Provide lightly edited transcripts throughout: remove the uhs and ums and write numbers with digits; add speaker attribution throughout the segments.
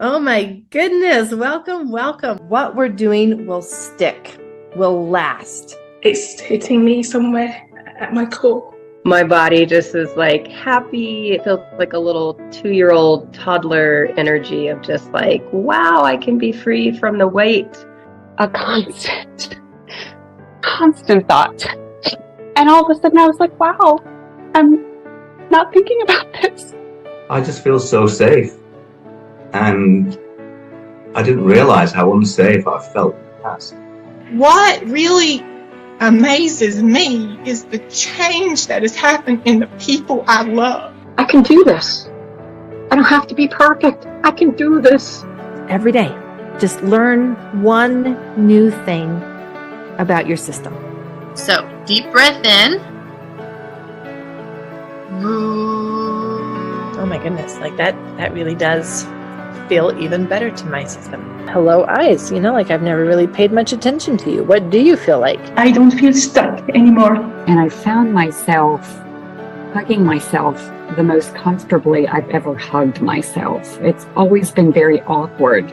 Speaker 1: Oh my goodness. Welcome, welcome. What we're doing will stick, will last.
Speaker 2: It's hitting me somewhere at my core.
Speaker 3: My body just is like happy. It feels like a little 2-year-old toddler energy of just like, wow, I can be free from the weight.
Speaker 4: A constant thought. And all of a sudden I was like, wow, I'm not thinking about this.
Speaker 5: I just feel so safe. And I didn't realize how unsafe I felt in the past.
Speaker 2: What really amazes me is the change that has happened in the people I love.
Speaker 4: I can do this. I don't have to be perfect. I can do this.
Speaker 1: Every day, just learn one new thing about your system.
Speaker 6: So deep breath in.
Speaker 1: Oh my goodness, like that really does feel even better to my system. Hello, eyes. Like I've never really paid much attention to you. What do you feel like?
Speaker 2: I don't feel stuck anymore.
Speaker 4: And I found myself hugging myself the most comfortably I've ever hugged myself. It's always been very awkward.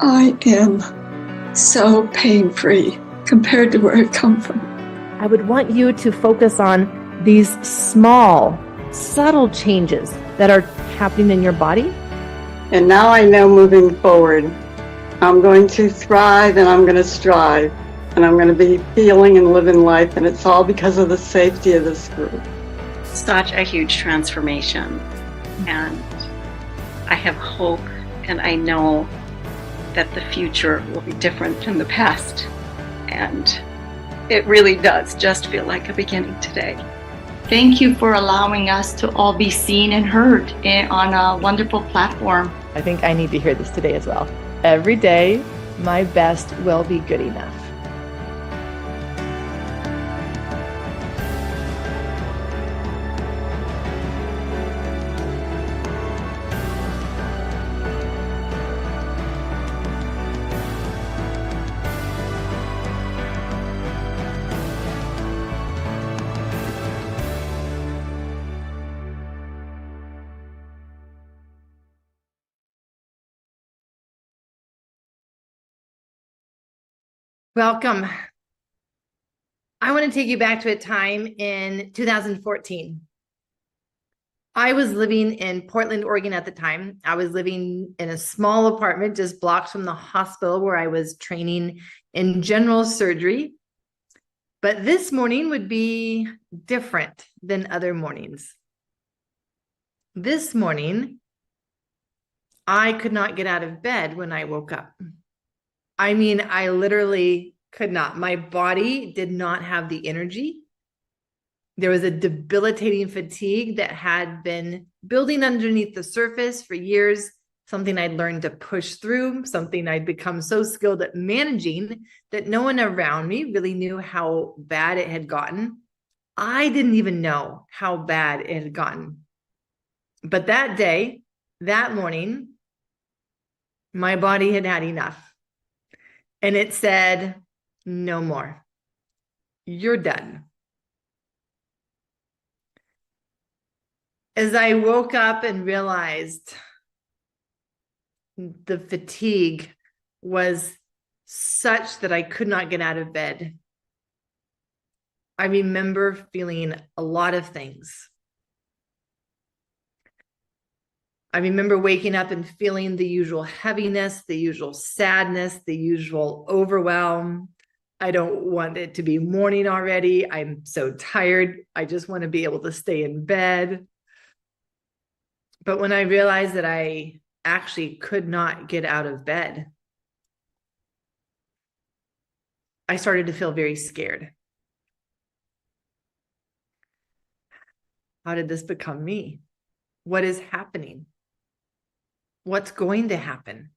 Speaker 7: I am so pain-free compared to where I come from.
Speaker 1: I would want you to focus on these small, subtle changes that are happening in your body.
Speaker 7: And now I know moving forward, I'm going to thrive and I'm going to strive. And I'm going to be feeling and living life. And it's all because of the safety of this group.
Speaker 8: Such a huge transformation. And I have hope, and I know that the future will be different than the past. And it really does just feel like a beginning today.
Speaker 9: Thank you for allowing us to all be seen and heard on a wonderful platform.
Speaker 1: I think I need to hear this today as well. Every day, my best will be good enough. Welcome. I want to take you back to a time in 2014. I was living in Portland, Oregon at the time. I was living in a small apartment just blocks from the hospital where I was training in general surgery. But this morning would be different than other mornings. This morning, I could not get out of bed when I woke up. I mean, I literally could not. My body did not have the energy. There was a debilitating fatigue that had been building underneath the surface for years, something I'd learned to push through, something I'd become so skilled at managing that no one around me really knew how bad it had gotten. I didn't even know how bad it had gotten. But that day, that morning, my body had had enough. And it said, no more. You're done. As I woke up and realized the fatigue was such that I could not get out of bed, I remember feeling a lot of things. I remember waking up and feeling the usual heaviness, the usual sadness, the usual overwhelm. I don't want it to be morning already. I'm so tired. I just want to be able to stay in bed. But when I realized that I actually could not get out of bed, I started to feel very scared. How did this become me? What is happening? What's going to happen?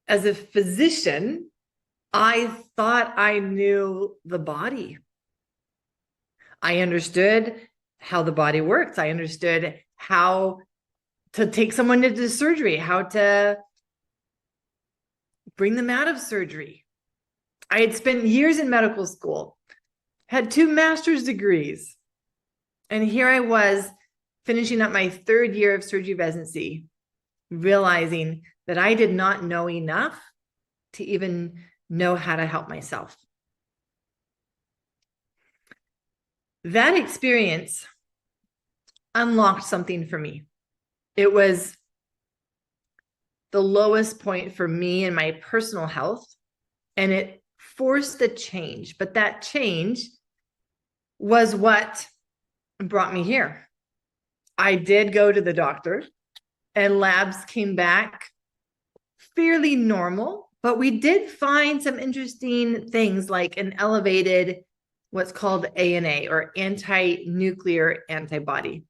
Speaker 1: As a physician, I thought I knew the body. I understood how the body works. I understood how to take someone into surgery, how to bring them out of surgery. I had spent years in medical school, had 2 master's degrees, and here I was finishing up my 3rd year of surgery residency, realizing that I did not know enough to even know how to help myself. That experience unlocked something for me. It was the lowest point for me in my personal health, and it forced a change. But that change was what brought me here. I did go to the doctor, and labs came back fairly normal, but we did find some interesting things like an elevated, what's called ANA, or anti-nuclear antibody.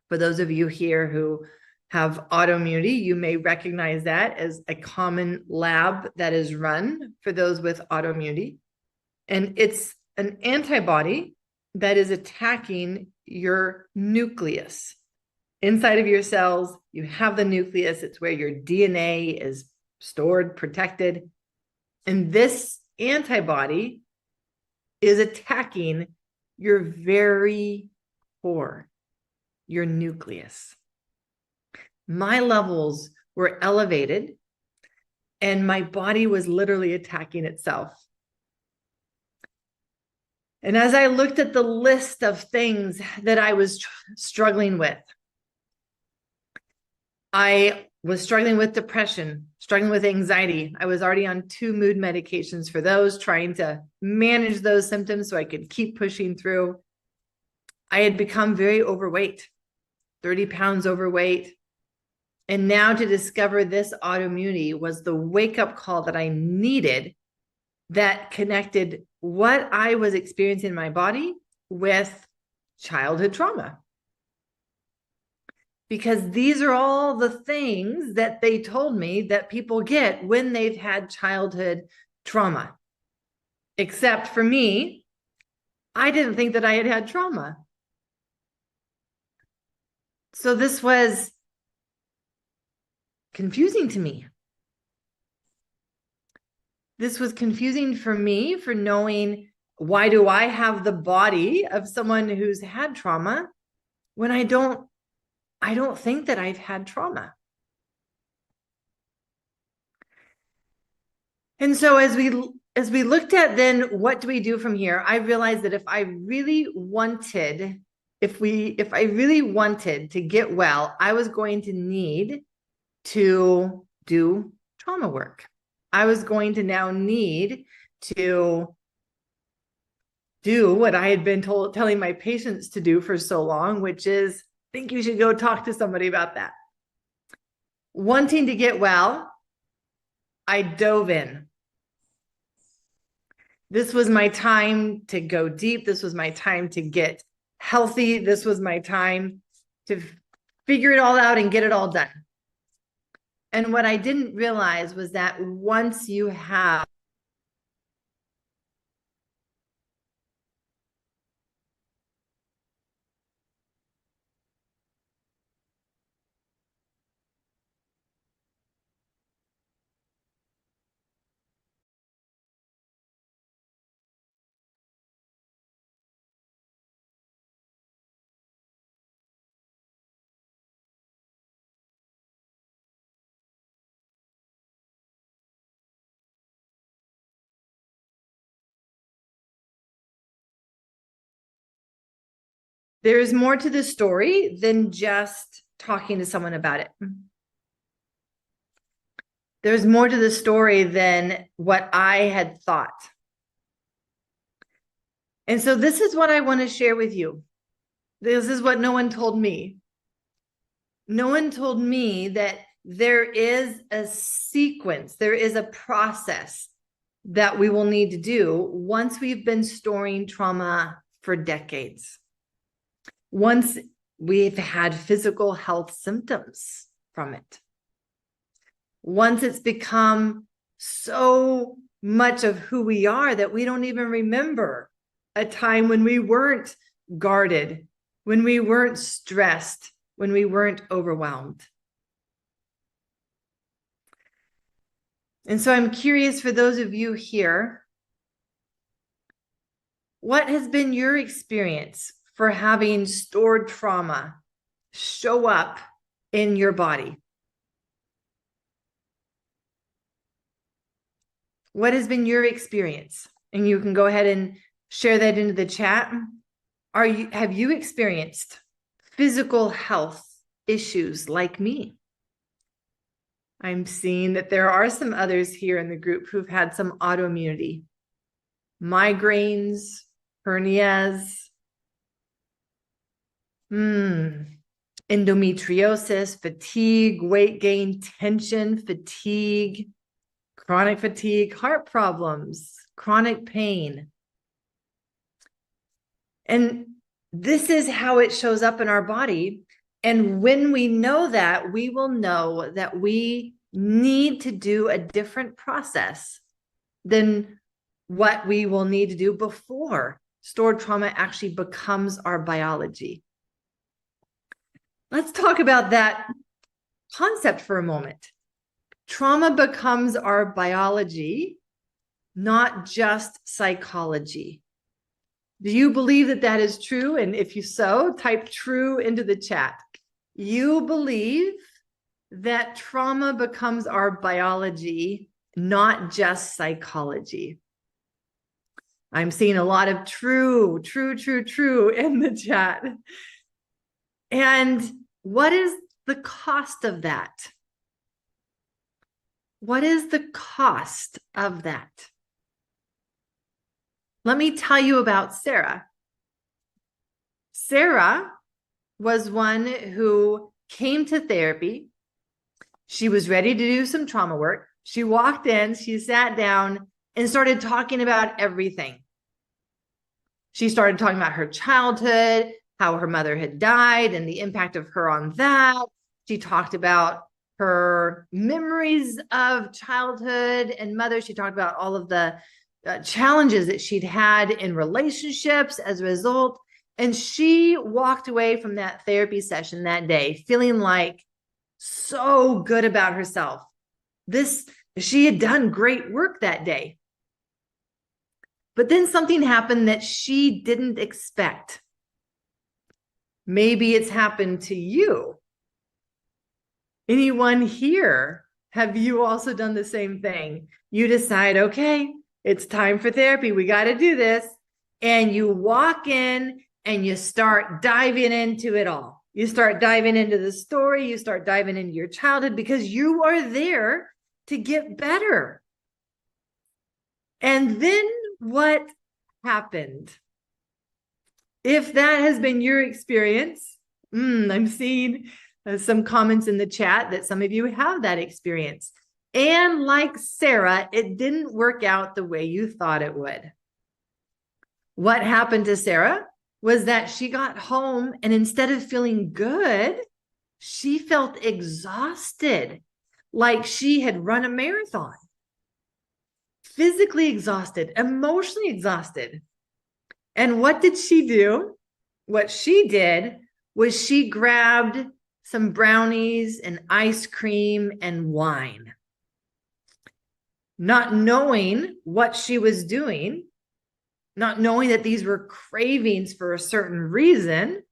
Speaker 1: For those of you here who have autoimmunity, you may recognize that as a common lab that is run for those with autoimmunity. And it's an antibody that is attacking your nucleus. Inside of your cells, you have the nucleus. It's where your DNA is stored, protected. And this antibody is attacking your very core, your nucleus. My levels were elevated, and my body was literally attacking itself. And as I looked at the list of things that I was struggling with, I was struggling with depression, struggling with anxiety. I was already on 2 mood medications for those, trying to manage those symptoms so I could keep pushing through. I had become very overweight, 30 pounds overweight. And now to discover this autoimmunity was the wake-up call that I needed, that connected what I was experiencing in my body with childhood trauma. Because these are all the things that they told me that people get when they've had childhood trauma. Except for me, I didn't think that I had had trauma. So this was confusing to me. This was confusing for me, for knowing, why do I have the body of someone who's had trauma when I don't think that I've had trauma. And so as we looked at then, what do we do from here? I realized that if I really wanted to get well, I was going to need to do trauma work. I was going to now need to do what I had been telling my patients to do for so long, which is, I think you should go talk to somebody about that. Wanting to get well, I dove in. This was my time to go deep. This was my time to get healthy. This was my time to figure it all out and get it all done. And what I didn't realize was that once you have there is more to the story than just talking to someone about it. There's more to the story than what I had thought. And so this is what I want to share with you. This is what no one told me. No one told me that there is a sequence, there is a process that we will need to do once we've been storing trauma for decades. Once we've had physical health symptoms from it. Once it's become so much of who we are that we don't even remember a time when we weren't guarded, when we weren't stressed, when we weren't overwhelmed. And so I'm curious, for those of you here, what has been your experience for having stored trauma show up in your body? What has been your experience? And you can go ahead and share that into the chat. Have you experienced physical health issues like me? I'm seeing that there are some others here in the group who've had some autoimmunity, migraines, hernias, endometriosis, fatigue, weight gain, tension, fatigue, chronic fatigue, heart problems, chronic pain. And this is how it shows up in our body. And when we know that, we will know that we need to do a different process than what we will need to do before stored trauma actually becomes our biology. Let's talk about that concept for a moment. Trauma becomes our biology, not just psychology. Do you believe that that is true? And if you so, type true into the chat. You believe that trauma becomes our biology, not just psychology. I'm seeing a lot of true in the chat. And what is the cost of that? What is the cost of that? Let me tell you about Sarah. Sarah was one who came to therapy. She was ready to do some trauma work. She walked in, she sat down and started talking about everything. She started talking about her childhood, how her mother had died and the impact of her on that. She talked about her memories of childhood and mother. She talked about all of the challenges that she'd had in relationships as a result. And she walked away from that therapy session that day feeling like so good about herself. She had done great work that day. But then something happened that she didn't expect. Maybe it's happened to you. Anyone here, have you also done the same thing? You decide, okay, it's time for therapy. We got to do this. And you walk in and you start diving into it all. You start diving into the story. You start diving into your childhood because you are there to get better. And then what happened? If that has been your experience, I'm seeing some comments in the chat that some of you have that experience. And like Sarah, it didn't work out the way you thought it would. What happened to Sarah was that she got home and instead of feeling good, she felt exhausted, like she had run a marathon. Physically exhausted, emotionally exhausted. And what did she do? What she did was she grabbed some brownies and ice cream and wine. Not knowing what she was doing, not knowing that these were cravings for a certain reason,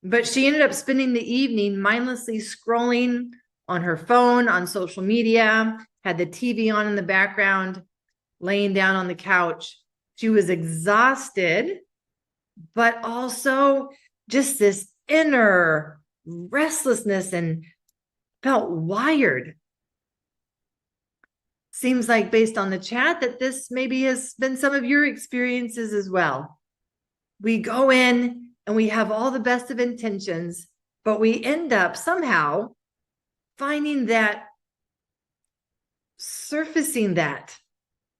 Speaker 1: but she ended up spending the evening mindlessly scrolling on her phone, on social media, had the TV on in the background, laying down on the couch. She was exhausted, but also just this inner restlessness and felt wired. Seems like based on the chat that this maybe has been some of your experiences as well. We go in and we have all the best of intentions, but we end up somehow finding that surfacing that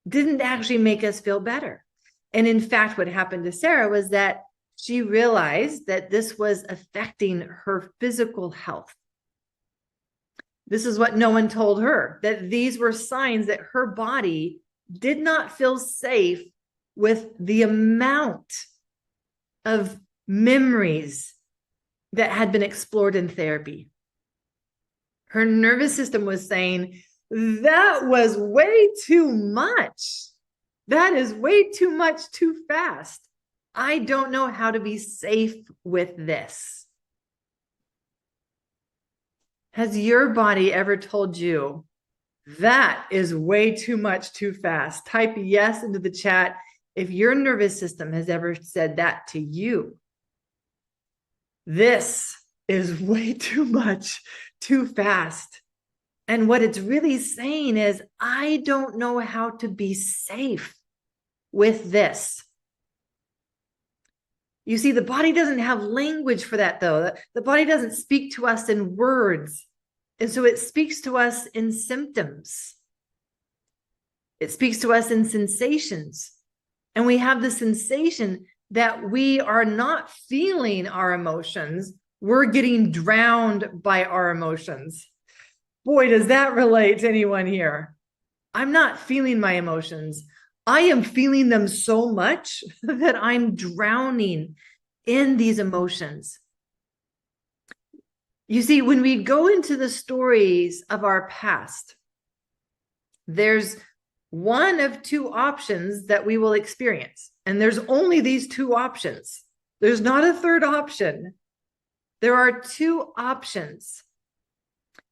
Speaker 1: didn't actually make us feel better. And in fact, what happened to Sarah was that she realized that this was affecting her physical health. This is what no one told her, that these were signs that her body did not feel safe with the amount of memories that had been explored in therapy. Her nervous system was saying, that was way too much. That is way too much too fast. I don't know how to be safe with this. Has your body ever told you That is way too much too fast. Type yes into the chat if your nervous system has ever said that to you. This is way too much too fast. And what it's really saying is, I don't know how to be safe with this. You see, the body doesn't have language for that, though. The body doesn't speak to us in words. And so it speaks to us in symptoms. It speaks to us in sensations. And we have the sensation that we are not feeling our emotions. We're getting drowned by our emotions. Boy, does that relate to anyone here. I'm not feeling my emotions. I am feeling them so much that I'm drowning in these emotions. You see, when we go into the stories of our past, there's one of two options that we will experience. And there's only these two options. There's not a third option. There are two options.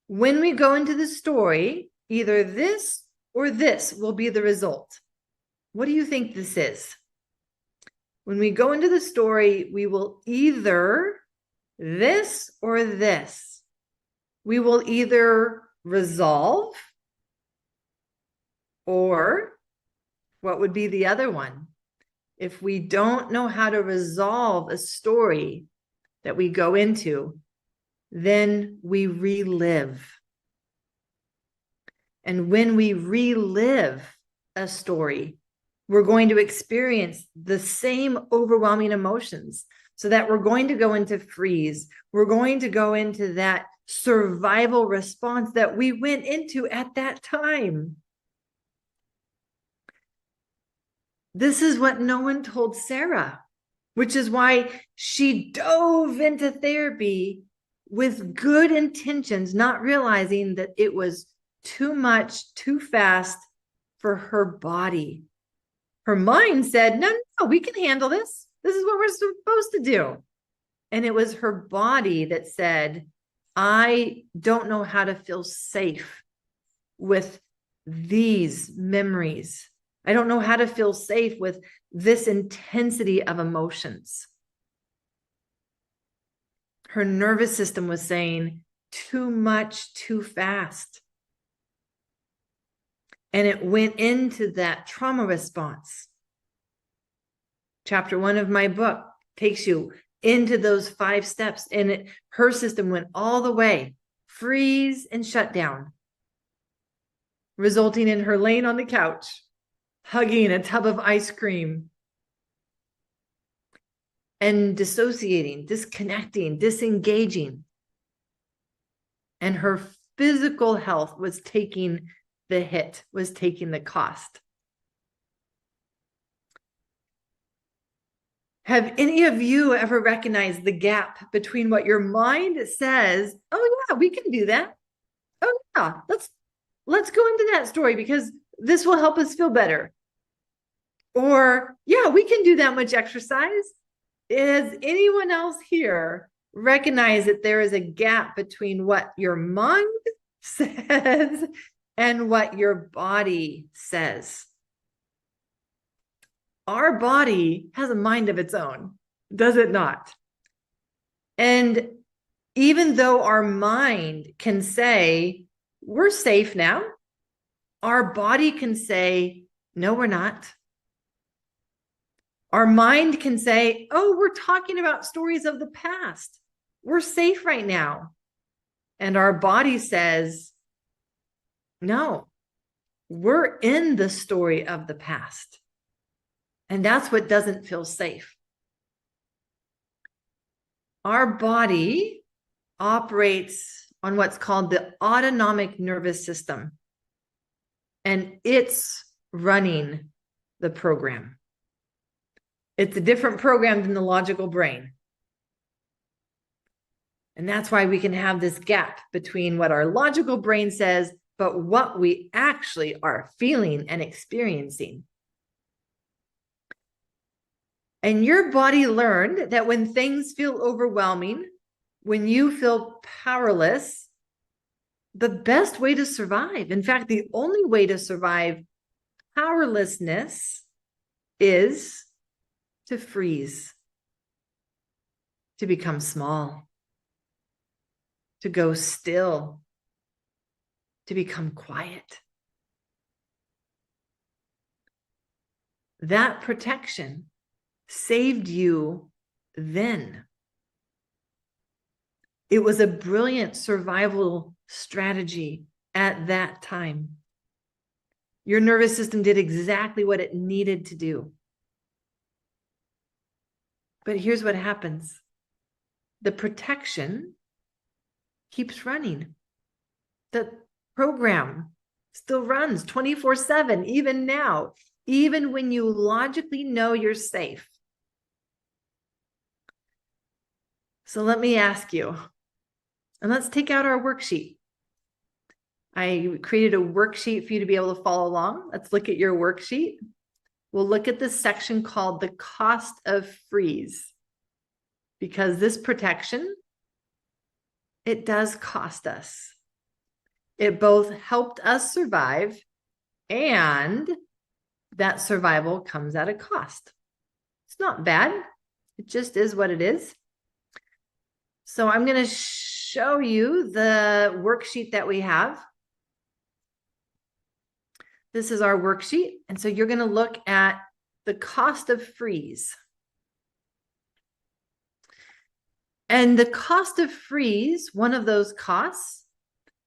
Speaker 1: When we go into the story, either this or this will be the result. What do you think this is? When we go into the story, we will either this or this. We will either resolve, or what would be the other one? If we don't know how to resolve a story that we go into, then we relive. And when we relive a story, we're going to experience the same overwhelming emotions, so that we're going to go into freeze. We're going to go into that survival response that we went into at that time. This is what no one told Sarah, which is why she dove into therapy with good intentions, not realizing that it was too much, too fast for her body. Her mind said, no, we can handle this. This is what we're supposed to do. And it was her body that said, I don't know how to feel safe with these memories. I don't know how to feel safe with this intensity of emotions. Her nervous system was saying, too much, too fast. And it went into that trauma response. Chapter 1 of my book takes you into those 5 steps, and her system went all the way, freeze and shut down, resulting in her laying on the couch, hugging a tub of ice cream, and dissociating, disconnecting, disengaging. And her physical health was taking the hit, was taking the cost. Have any of you ever recognized the gap between what your mind says, oh yeah, we can do that. Oh yeah, let's go into that story because this will help us feel better. Or, yeah, we can do that much exercise. Does anyone else here recognize that there is a gap between what your mind says and what your body says? Our body has a mind of its own, does it not? And even though our mind can say, we're safe now, our body can say, no, we're not. Our mind can say, oh, we're talking about stories of the past. We're safe right now. And our body says, no, we're in the story of the past. And that's what doesn't feel safe. Our body operates on what's called the autonomic nervous system. And it's running the program. It's a different program than the logical brain. And that's why we can have this gap between what our logical brain says, but what we actually are feeling and experiencing. And your body learned that when things feel overwhelming, when you feel powerless, the best way to survive. In fact, the only way to survive powerlessness is to freeze, to become small, to go still, to become quiet. That protection saved you then. It was a brilliant survival strategy at that time. Your nervous system did exactly what it needed to do. But here's what happens. The protection keeps running. The program still runs 24/7, even now, even when you logically know you're safe. So let me ask you, and let's take out our worksheet. I created a worksheet for you to be able to follow along. Let's look at your worksheet. We'll look at this section called the cost of freeze, because this protection, it does cost us. It both helped us survive, and that survival comes at a cost. It's not bad. It just is what it is. So I'm going to show you the worksheet that we have. This is our worksheet. And so you're going to look at the cost of freeze. And the cost of freeze, one of those costs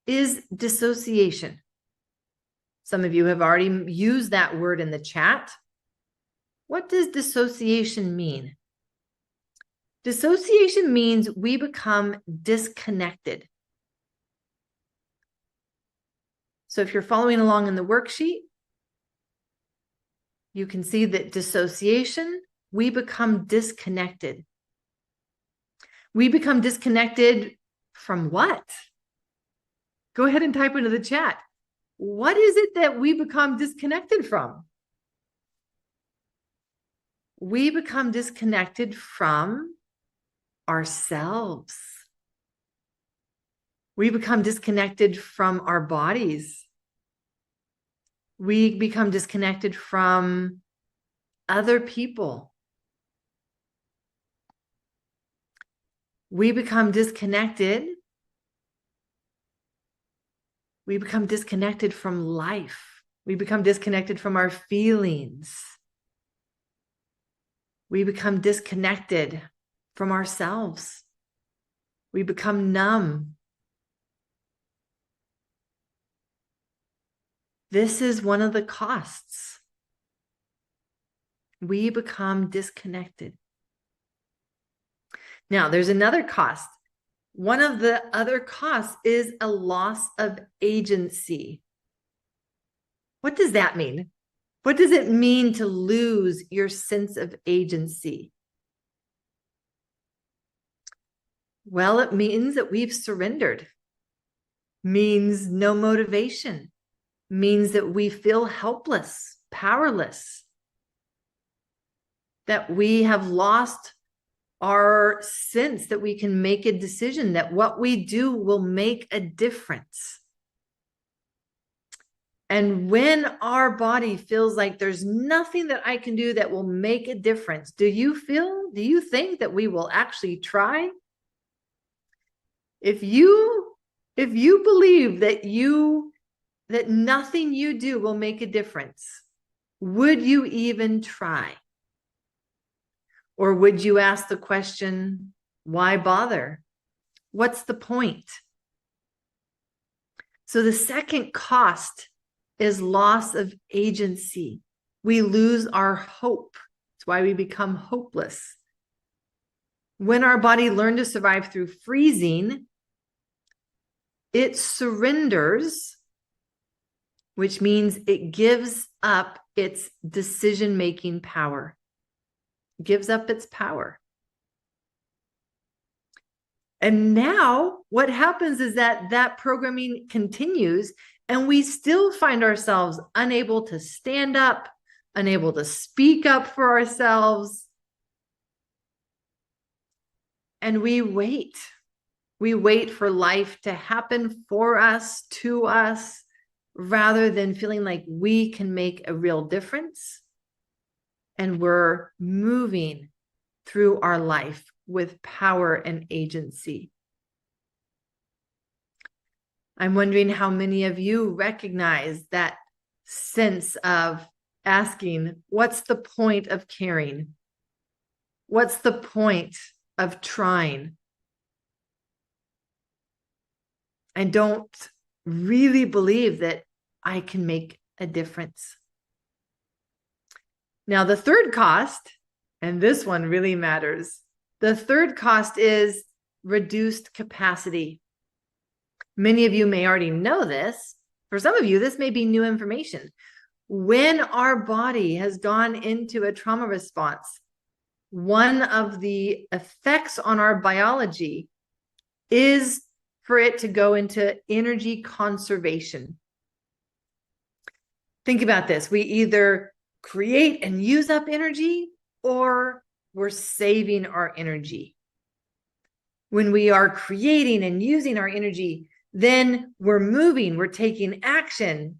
Speaker 1: is dissociation. Some of you have already used that word in the chat. What does dissociation mean? Dissociation means we become disconnected. So if you're following along in the worksheet, you can see that dissociation, we become disconnected. We become disconnected from what? Go ahead and type into the chat. What is it that we become disconnected from? We become disconnected from ourselves. We become disconnected from our bodies. We become disconnected from other people. We become disconnected. We become disconnected from life. We become disconnected from our feelings. We become disconnected from ourselves. We become numb. This is one of the costs. We become disconnected. Now, there's another cost. One of the other costs is a loss of agency. What does that mean? What does it mean to lose your sense of agency? Well, it means that we've surrendered. Means no motivation. Means that we feel helpless, powerless. That we have lost our sense that we can make a decision, that what we do will make a difference. And when our body feels like there's nothing that I can do that will make a difference, do you think that we will actually try? If you believe that nothing you do will make a difference, would you even try? Or would you ask the question, why bother? What's the point? So the second cost is loss of agency. We lose our hope. That's why we become hopeless. When our body learned to survive through freezing, it surrenders, which means it gives up its decision-making power. Gives up its power. And now what happens is that programming continues, and we still find ourselves unable to stand up, unable to speak up for ourselves. And we wait. We wait for life to happen for us, to us, rather than feeling like we can make a real difference. And we're moving through our life with power and agency. I'm wondering how many of you recognize that sense of asking, what's the point of caring? What's the point of trying? I don't really believe that I can make a difference. Now, the third cost, and this one really matters, the third cost is reduced capacity. Many of you may already know this. For some of you, this may be new information. When our body has gone into a trauma response, one of the effects on our biology is for it to go into energy conservation. Think about this. We either create and use up energy, or we're saving our energy. When we are creating and using our energy, then we're moving, we're taking action,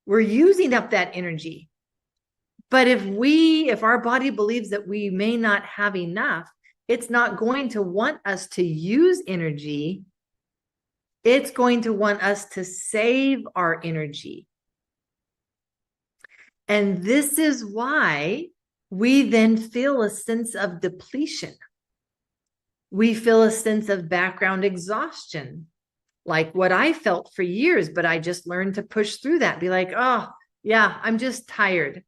Speaker 1: we're using up that energy. But if our body believes that we may not have enough, it's not going to want us to use energy. It's going to want us to save our energy. And this is why we then feel a sense of depletion. We feel a sense of background exhaustion, like what I felt for years, but I just learned to push through that, be like, oh, yeah, I'm just tired.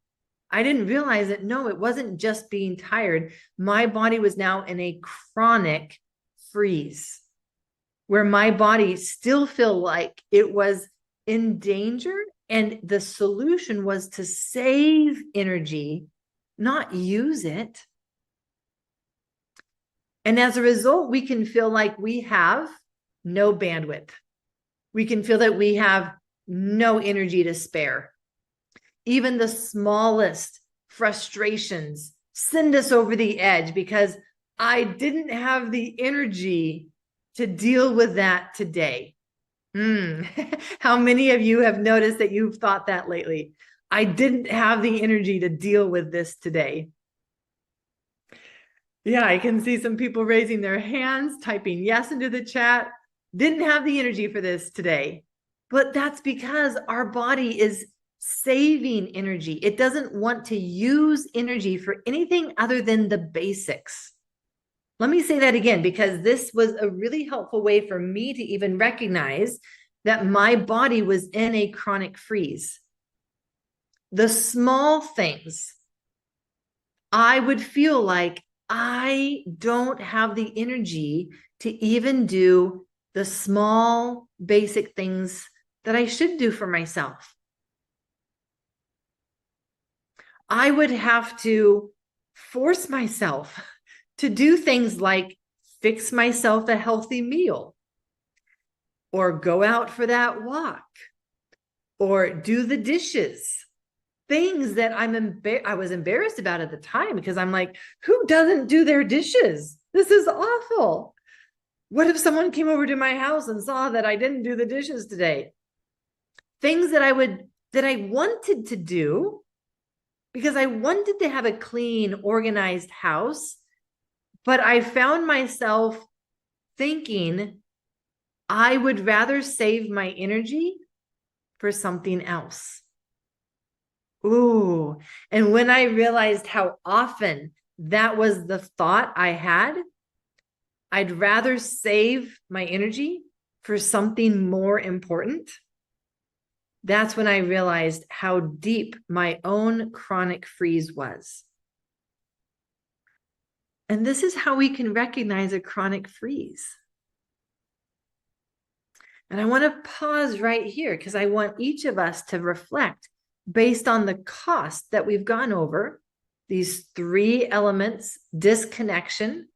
Speaker 1: I didn't realize that, no, it wasn't just being tired. My body was now in a chronic freeze, where my body still felt like it was in danger. And the solution was to save energy, not use it. And as a result, we can feel like we have no bandwidth. We can feel that we have no energy to spare. Even the smallest frustrations send us over the edge because I didn't have the energy to deal with that today. How many of you have noticed that you've thought that lately? I didn't have the energy to deal with this today. Yeah, I can see some people raising their hands, typing yes into the chat. Didn't have the energy for this today. But that's because our body is saving energy. It doesn't want to use energy for anything other than the basics. Let me say that again, because this was a really helpful way for me to even recognize that my body was in a chronic freeze. The small things, I would feel like I don't have the energy to even do the small, basic things that I should do for myself. I would have to force myself to do things like fix myself a healthy meal, or go out for that walk, or do the dishes. Things that I was embarrassed about at the time, because I'm like, who doesn't do their dishes? This is awful. What if someone came over to my house and saw that I didn't do the dishes today? Things that I wanted to do because I wanted to have a clean, organized house. But I found myself thinking I would rather save my energy for something else. Ooh. And when I realized how often that was the thought I had, I'd rather save my energy for something more important. That's when I realized how deep my own chronic freeze was. And this is how we can recognize a chronic freeze. And I want to pause right here because I want each of us to reflect based on the cost that we've gone over, these three elements: disconnection,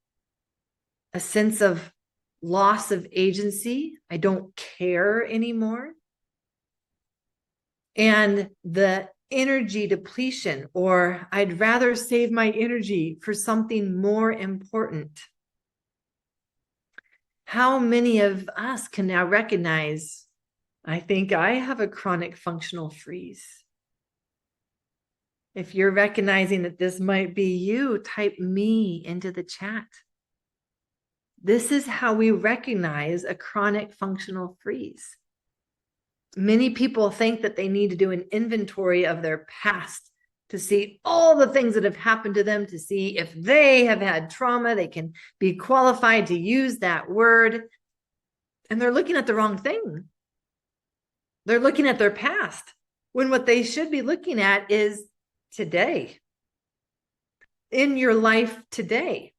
Speaker 1: a sense of loss of agency, I don't care anymore, and the energy depletion, or I'd rather save my energy for something more important. How many of us can now recognize, I think I have a chronic functional freeze? If you're recognizing that this might be you, type me into the chat. This is how we recognize a chronic functional freeze. Many people think that they need to do an inventory of their past to see all the things that have happened to them, to see if they have had trauma, they can be qualified to use that word. And they're looking at the wrong thing. They're looking at their past, when what they should be looking at is today, in your life today.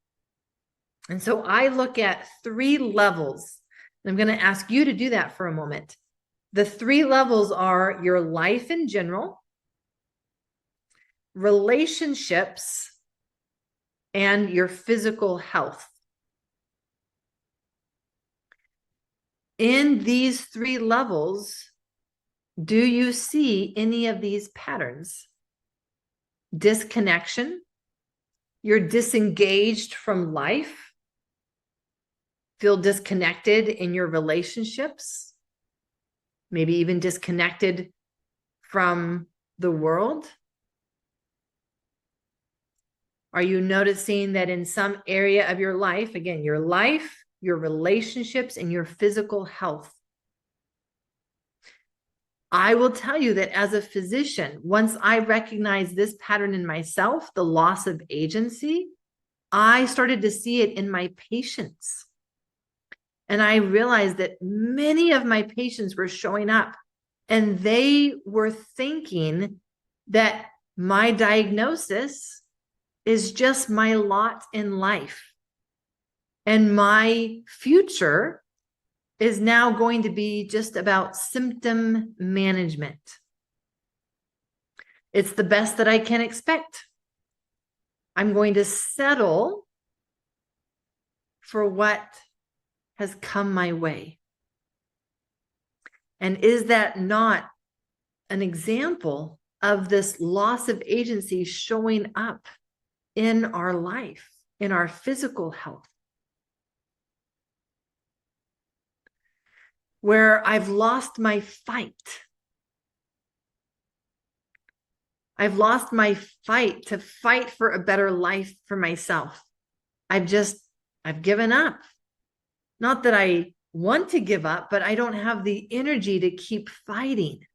Speaker 1: And so I look at 3 levels. I'm going to ask you to do that for a moment. The 3 levels are your life in general, relationships, and your physical health. In these 3 levels, do you see any of these patterns? Disconnection, you're disengaged from life, feel disconnected in your relationships, maybe even disconnected from the world. Are you noticing that in some area of your life, again, your life, your relationships, and your physical health? I will tell you that as a physician, once I recognized this pattern in myself, the loss of agency, I started to see it in my patients. And I realized that many of my patients were showing up and they were thinking that my diagnosis is just my lot in life. And my future is now going to be just about symptom management. It's the best that I can expect. I'm going to settle for what has come my way. And is that not an example of this loss of agency showing up in our life, in our physical health? Where I've lost my fight. I've lost my fight to fight for a better life for myself. I've given up. Not that I want to give up, but I don't have the energy to keep fighting,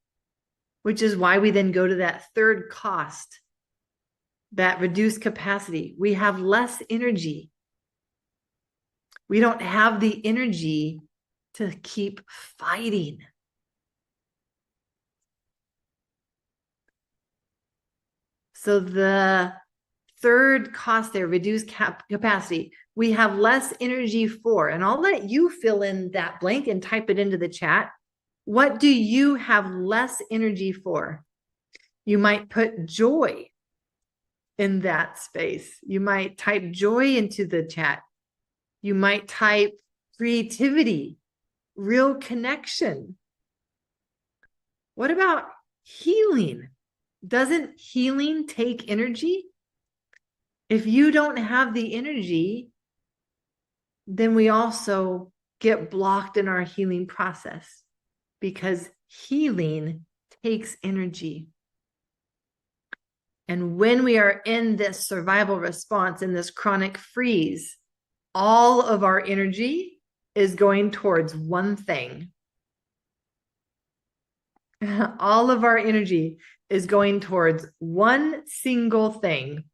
Speaker 1: which is why we then go to that 3rd cost, that reduced capacity. We have less energy. We don't have the energy to keep fighting. So the 3rd cost there, reduced capacity, we have less energy for, and I'll let you fill in that blank and type it into the chat. What do you have less energy for? You might put joy in that space. You might type joy into the chat. You might type creativity, real connection. What about healing? Doesn't healing take energy? If you don't have the energy, then we also get blocked in our healing process, because healing takes energy. And when we are in this survival response, in this chronic freeze, all of our energy is going towards one thing. All of our energy is going towards one single thing: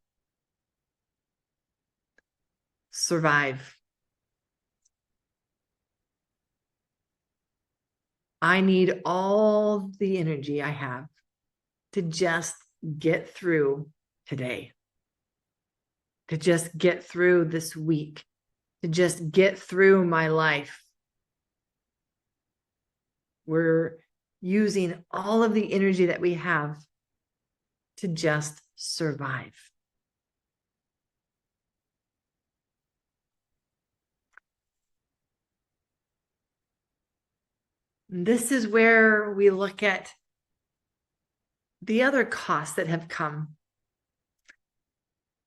Speaker 1: survive. I need all the energy I have to just get through today, to just get through this week, to just get through my life. We're using all of the energy that we have to just survive. This is where we look at the other costs that have come.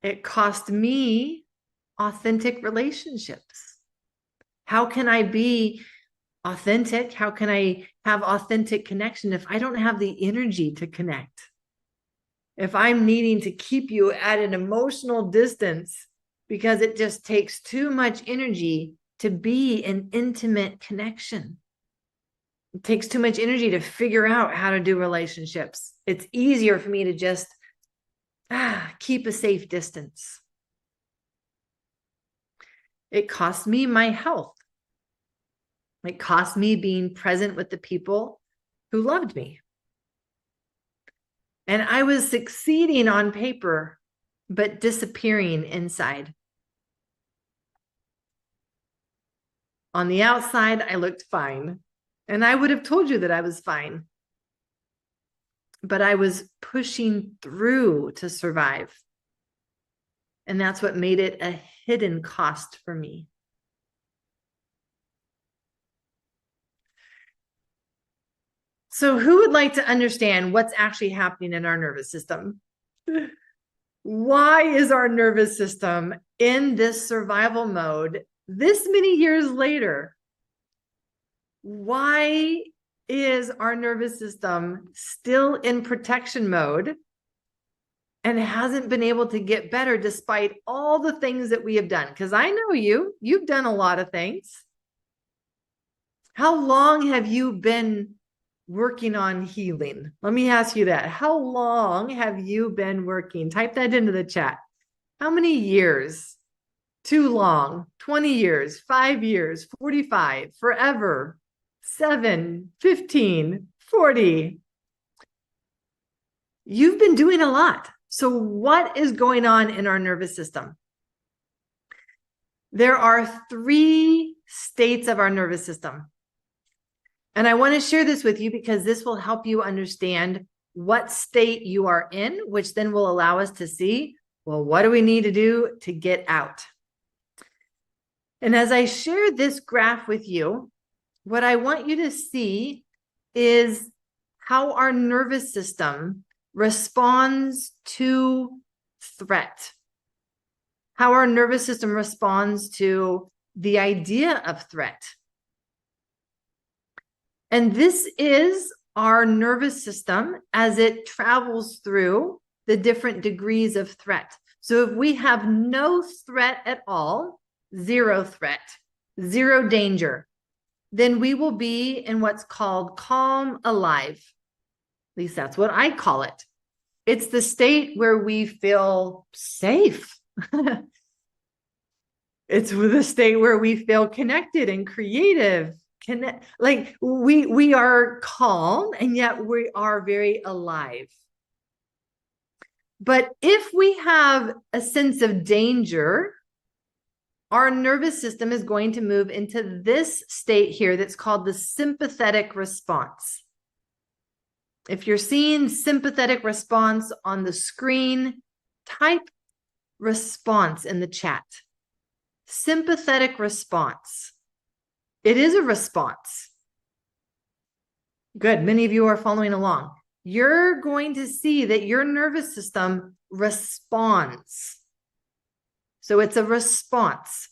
Speaker 1: It cost me authentic relationships. How can I be authentic? How can I have authentic connection if I don't have the energy to connect? If I'm needing to keep you at an emotional distance because it just takes too much energy to be an intimate connection. It takes too much energy to figure out how to do relationships. It's easier for me to just keep a safe distance. It cost me my health. It cost me being present with the people who loved me. And I was succeeding on paper, but disappearing inside. On the outside, I looked fine. And I would have told you that I was fine. But I was pushing through to survive. And that's what made it a hidden cost for me. So who would like to understand what's actually happening in our nervous system? Why is our nervous system in this survival mode this many years later? Why is our nervous system still in protection mode and hasn't been able to get better despite all the things that we have done? Because I know you've done a lot of things. How long have you been working on healing? Let me ask you that. How long have you been working? Type that into the chat. How many years? Too long. 20 years, 5 years, 45, forever, 7, 15, 40. You've been doing a lot. So what is going on in our nervous system? There are 3 states of our nervous system. And I want to share this with you because this will help you understand what state you are in, which then will allow us to see, well, what do we need to do to get out? And as I share this graph with you, what I want you to see is how our nervous system responds to threat, how our nervous system responds to the idea of threat. And this is our nervous system as it travels through the different degrees of threat. So if we have no threat at all, 0 threat, 0 danger, then we will be in what's called calm alive. At least that's what I call it. It's the state where we feel safe. It's the state where we feel connected and creative. Like we are calm and yet we are very alive. But if we have a sense of danger, our nervous system is going to move into this state here that's called the sympathetic response. If you're seeing sympathetic response on the screen, type response in the chat. Sympathetic response. It is a response. Good. Many of you are following along. You're going to see that your nervous system responds. So it's a response.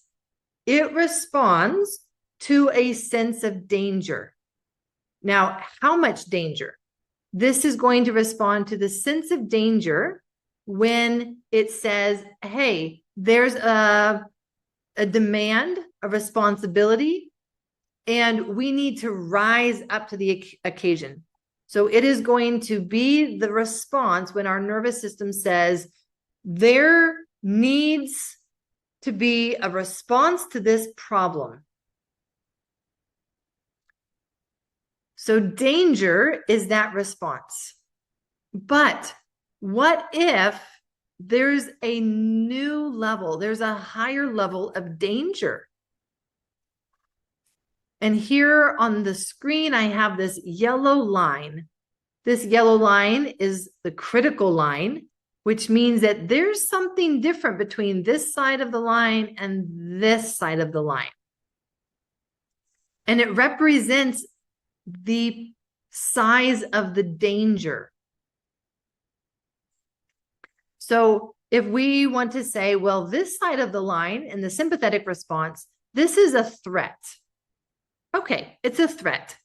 Speaker 1: It responds to a sense of danger. Now, how much danger? This is going to respond to the sense of danger when it says, hey, there's a demand, a responsibility, and we need to rise up to the occasion. So it is going to be the response when our nervous system says there needs to be a response to this problem. So danger is that response. But what if there's a new level, there's a higher level of danger? And here on the screen, I have this yellow line. This yellow line is the critical line, which means that there's something different between this side of the line and this side of the line. And it represents the size of the danger. So if we want to say, well, this side of the line in the sympathetic response, this is a threat. Okay, it's a threat.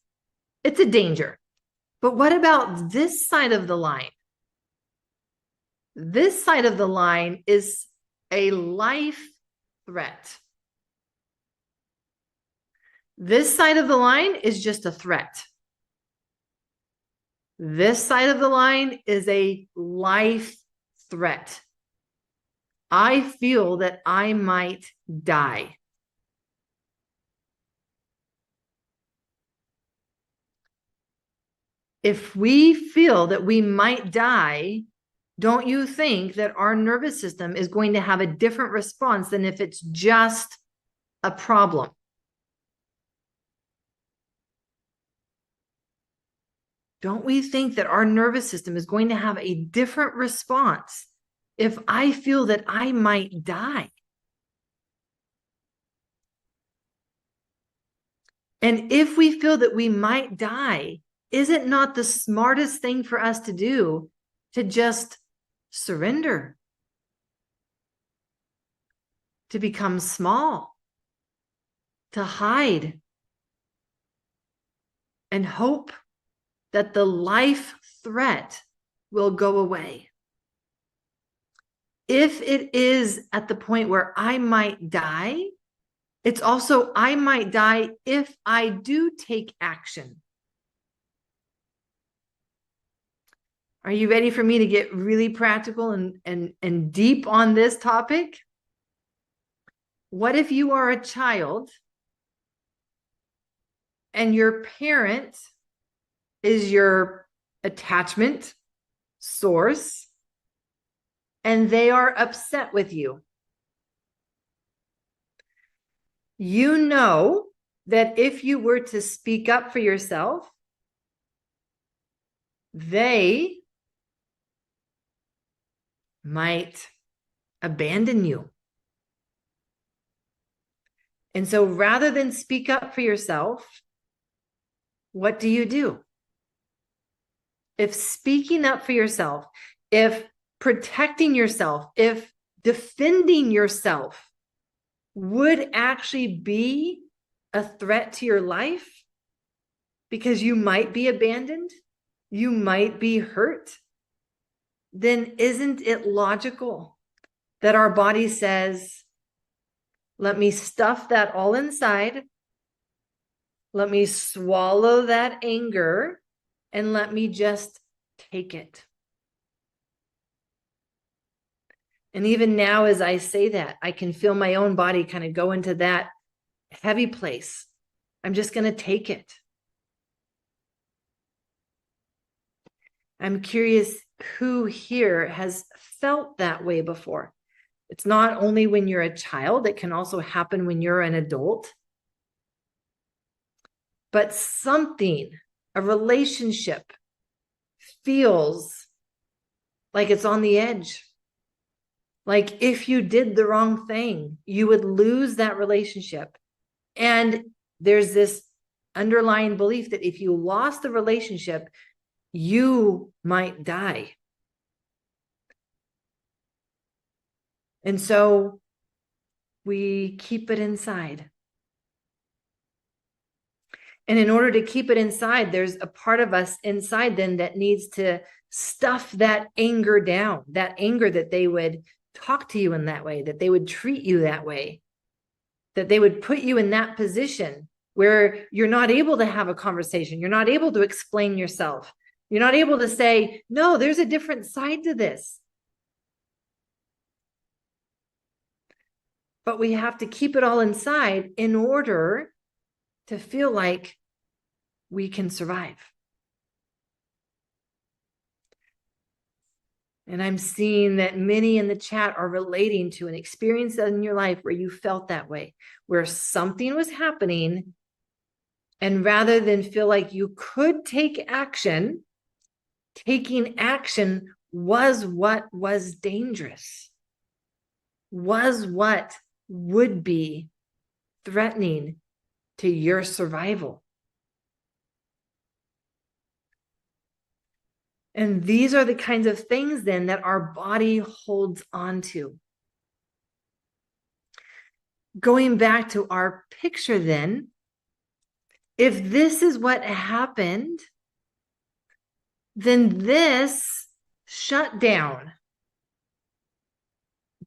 Speaker 1: It's a danger. But what about this side of the line? This side of the line is a life threat. This side of the line is just a threat. This side of the line is a life threat. I feel that I might die. If we feel that we might die, don't you think that our nervous system is going to have a different response than if it's just a problem? Don't we think that our nervous system is going to have a different response if I feel that I might die? And if we feel that we might die, is it not the smartest thing for us to do to just surrender? To become small? To hide? And hope that the life threat will go away? If it is at the point where I might die, it's also I might die if I do take action. Are you ready for me to get really practical and deep on this topic? What if you are a child and your parent is your attachment source and they are upset with you? You know that if you were to speak up for yourself, they might abandon you. And so rather than speak up for yourself, what do? If speaking up for yourself, if protecting yourself, if defending yourself would actually be a threat to your life, because you might be abandoned, you might be hurt, then isn't it logical that our body says, let me stuff that all inside, let me swallow that anger, and let me just take it? And even now, as I say that, I can feel my own body kind of go into that heavy place. I'm just going to take it. I'm curious who here has felt that way before. It's not only when you're a child, it can also happen when you're an adult. But something, a relationship, feels like it's on the edge. Like if you did the wrong thing, you would lose that relationship. And there's this underlying belief that if you lost the relationship, you might die. And so we keep it inside. And in order to keep it inside, there's a part of us inside then that needs to stuff that anger down, that anger that they would talk to you in that way, that they would treat you that way, that they would put you in that position where you're not able to have a conversation. You're not able to explain yourself. You're not able to say, no, there's a different side to this. But we have to keep it all inside in order to feel like we can survive. And I'm seeing that many in the chat are relating to an experience in your life where you felt that way, where something was happening, and rather than feel like you could take action, taking action was what was dangerous, was what would be threatening to your survival. And these are the kinds of things then that our body holds on to. going back to our picture then, if this is what happened, then this shutdown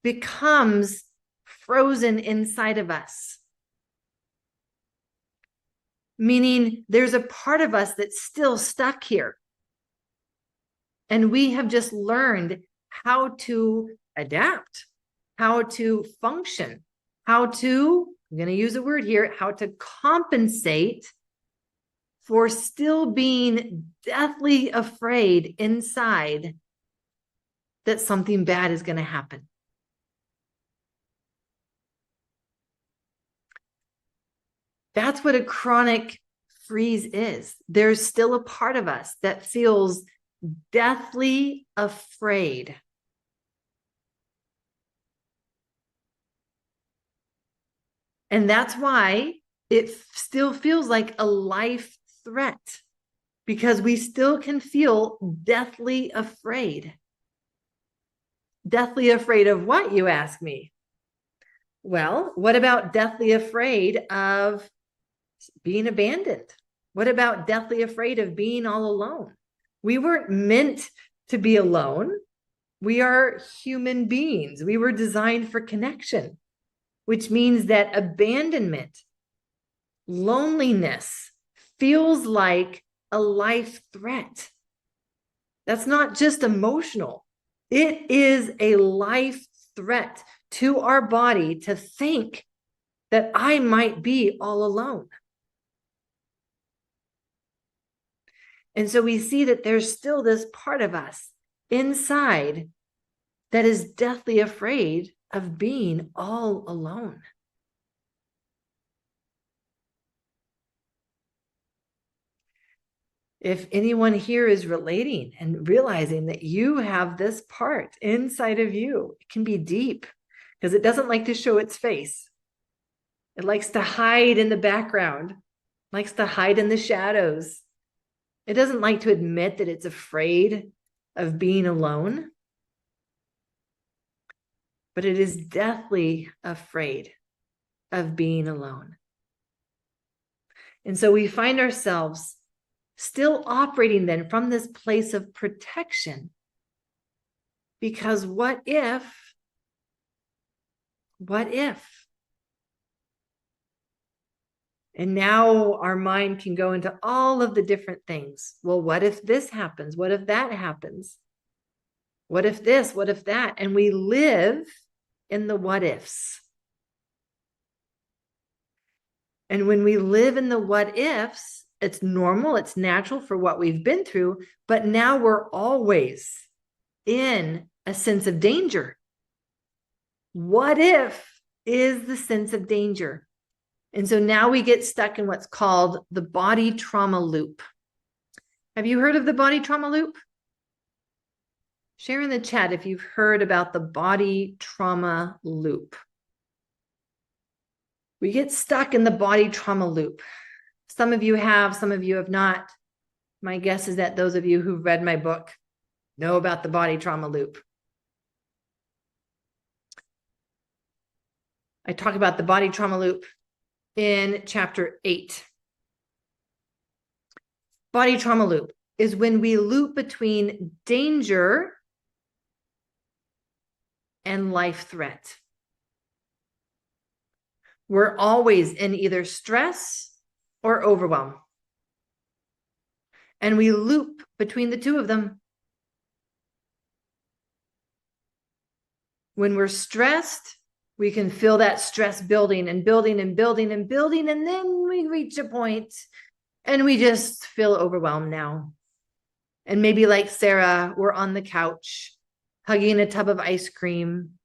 Speaker 1: becomes frozen inside of us. Meaning there's a part of us that's still stuck here. And we have just learned how to adapt, how to function, how to, I'm going to use a word here, how to compensate for still being deathly afraid inside that something bad is going to happen. That's what a chronic freeze is. There's still a part of us that feels deathly afraid. And that's why it still feels like a life threat, because we still can feel deathly afraid. Deathly afraid of what, you ask me? Well, what about deathly afraid of being abandoned? What about deathly afraid of being all alone? We weren't meant to be alone. We are human beings. We were designed for connection, which means that abandonment, loneliness feels like a life threat. That's not just emotional. It is a life threat to our body to think that I might be all alone. And so we see that there's still this part of us inside that is deathly afraid of being all alone. If anyone here is relating and realizing that you have this part inside of you, it can be deep because it doesn't like to show its face. It likes to hide in the background, likes to hide in the shadows. It doesn't like to admit that it's afraid of being alone, but it is deathly afraid of being alone. And so we find ourselves still operating then from this place of protection. Because what if? And now our mind can go into all of the different things. Well, what if this happens? What if that happens? What if this? What if that? And we live in the what ifs. And when we live in the what ifs, it's normal, it's natural for what we've been through, but now we're always in a sense of danger. What if is the sense of danger? And so now we get stuck in what's called the body trauma loop. Have you heard of the body trauma loop? Share in the chat if you've heard about the body trauma loop. We get stuck in the body trauma loop. Some of you have, some of you have not. My guess is that those of you who've read my book know about the body trauma loop. I talk about the body trauma loop in chapter 8. Body trauma loop is when we loop between danger and life threat. We're always in either stress or overwhelm. And we loop between the two of them. When we're stressed, we can feel that stress building and building and building and building. And then we reach a point and we just feel overwhelmed now. And maybe like Sarah, we're on the couch, hugging a tub of ice cream,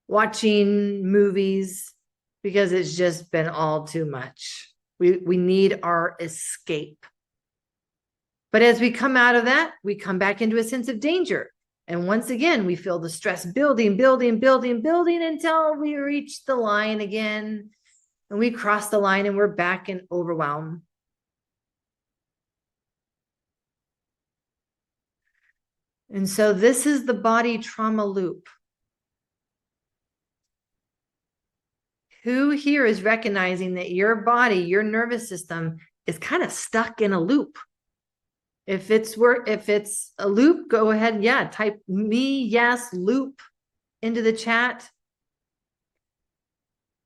Speaker 1: watching movies, because it's just been all too much. We need our escape. But as we come out of that, we come back into a sense of danger. And once again, we feel the stress building, building, building, building until we reach the line again. And we cross the line and we're back in overwhelm. And so this is the body trauma loop. Who here is recognizing that your body, your nervous system is kind of stuck in a loop? If it's a loop, go ahead. Yeah, type me, yes, loop into the chat.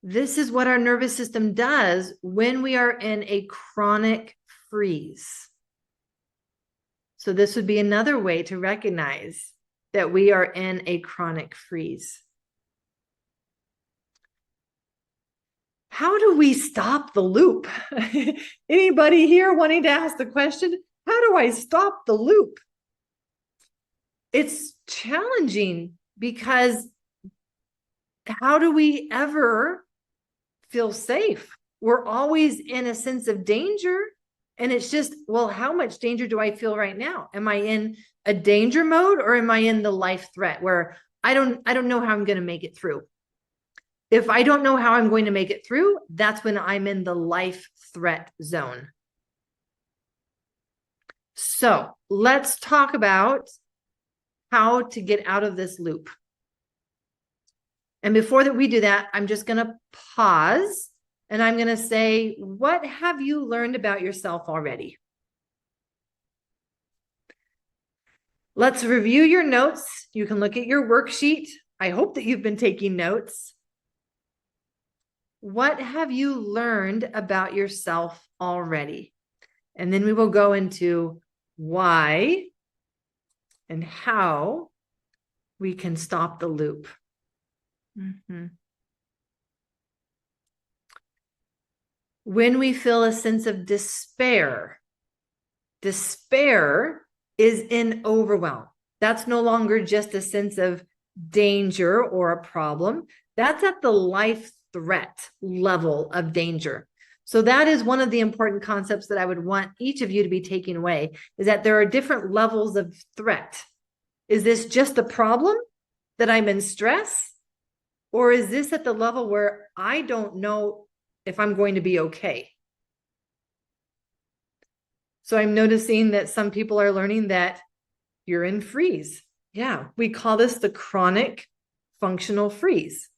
Speaker 1: This is what our nervous system does when we are in a chronic freeze. So this would be another way to recognize that we are in a chronic freeze. How do we stop the loop? Anybody here wanting to ask the question, how do I stop the loop? It's challenging because how do we ever feel safe? We're always in a sense of danger. And it's just, well, how much danger do I feel right now? Am I in a danger mode or am I in the life threat where I don't know how I'm going to make it through? If I don't know how I'm going to make it through, that's when I'm in the life threat zone. So let's talk about how to get out of this loop. And before that we do that, I'm just going to pause and I'm going to say, what have you learned about yourself already? Let's review your notes. You can look at your worksheet. I hope that you've been taking notes. What have you learned about yourself already? And then we will go into why and how we can stop the loop. When we feel a sense of despair, despair is in overwhelm. That's no longer just a sense of danger or a problem. That's at the life threat level of danger. So that is one of the important concepts that I would want each of you to be taking away, is that there are different levels of threat. Is this just a problem that I'm in stress? Or is this at the level where I don't know if I'm going to be okay? So I'm noticing that some people are learning that you're in freeze. Yeah, we call this the chronic functional freeze.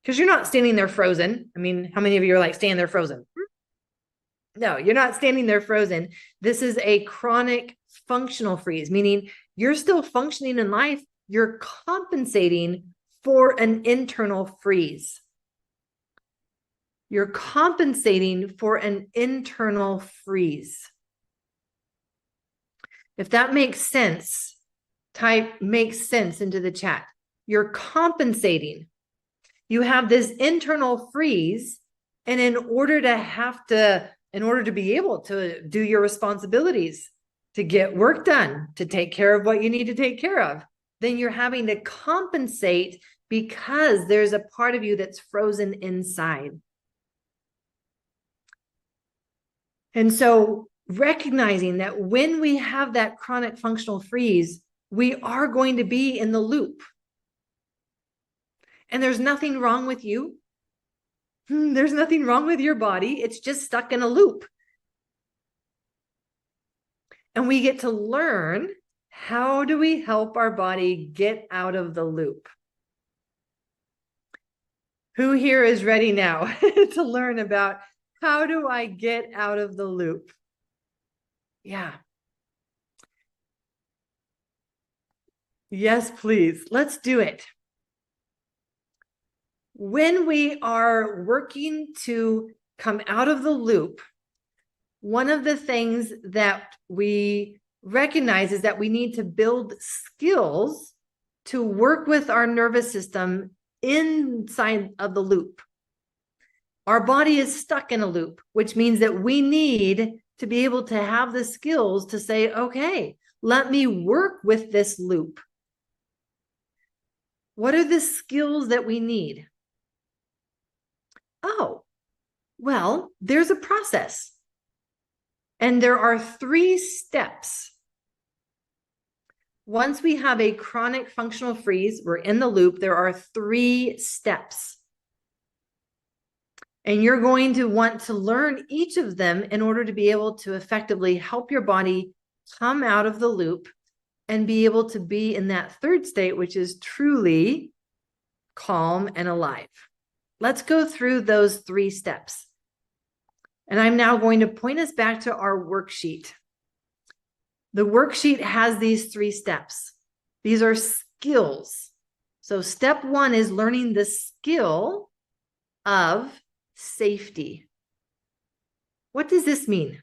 Speaker 1: Because you're not standing there frozen. I mean, how many of you are like standing there frozen? No, you're not standing there frozen. This is a chronic functional freeze, meaning you're still functioning in life. You're compensating for an internal freeze. You're compensating for an internal freeze. If that makes sense, type makes sense into the chat. You're compensating. You have this internal freeze, and in order to be able to do your responsibilities, to get work done, to take care of what you need to take care of, then you're having to compensate because there's a part of you that's frozen inside. And so recognizing that when we have that chronic functional freeze, we are going to be in the loop. And there's nothing wrong with you. There's nothing wrong with your body. It's just stuck in a loop. And we get to learn, how do we help our body get out of the loop? Who here is ready now to learn about how do I get out of the loop? Yeah. Yes, please. Let's do it. When we are working to come out of the loop, one of the things that we recognize is that we need to build skills to work with our nervous system inside of the loop. Our body is stuck in a loop, which means that we need to be able to have the skills to say, okay, let me work with this loop. What are the skills that we need? Oh, well, there's a process. And there are 3 steps. Once we have a chronic functional freeze, we're in the loop, there are 3 steps. And you're going to want to learn each of them in order to be able to effectively help your body come out of the loop and be able to be in that 3rd state, which is truly calm and alive. let's go through those 3 steps. And I'm now going to point us back to our worksheet. The worksheet has these 3 steps. These are skills. So step 1 is learning the skill of safety. What does this mean?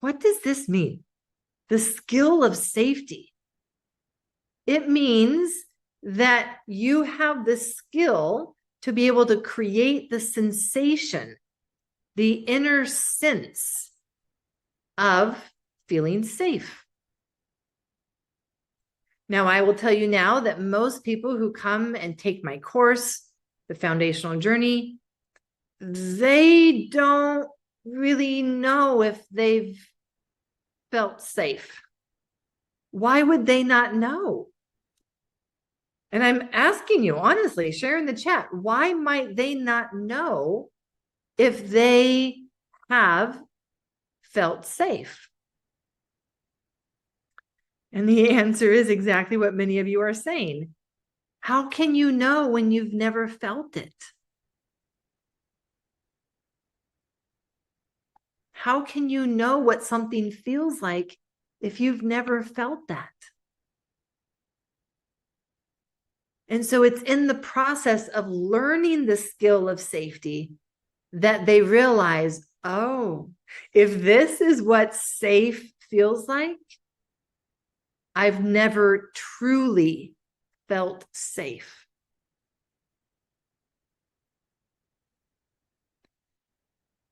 Speaker 1: What does this mean? The skill of safety. It means that you have the skill to be able to create the sensation, the inner sense of feeling safe. Now, I will tell you now that most people who come and take my course, the foundational journey, they don't really know if they've felt safe. Why would they not know? And I'm asking you, honestly, share in the chat, why might they not know if they have felt safe? And the answer is exactly what many of you are saying. How can you know when you've never felt it? How can you know what something feels like if you've never felt that? And so it's in the process of learning the skill of safety that they realize, oh, if this is what safe feels like, I've never truly felt safe.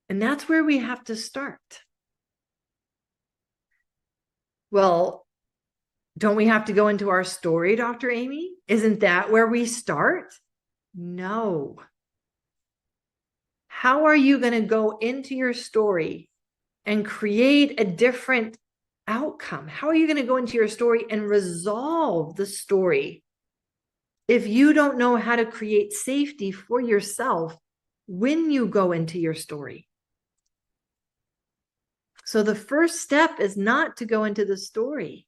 Speaker 1: And that's where we have to start. Well, don't we have to go into our story, Dr. Amy? Isn't that where we start? No. How are you going to go into your story and create a different outcome? How are you going to go into your story and resolve the story if you don't know how to create safety for yourself when you go into your story? So the first step is not to go into the story.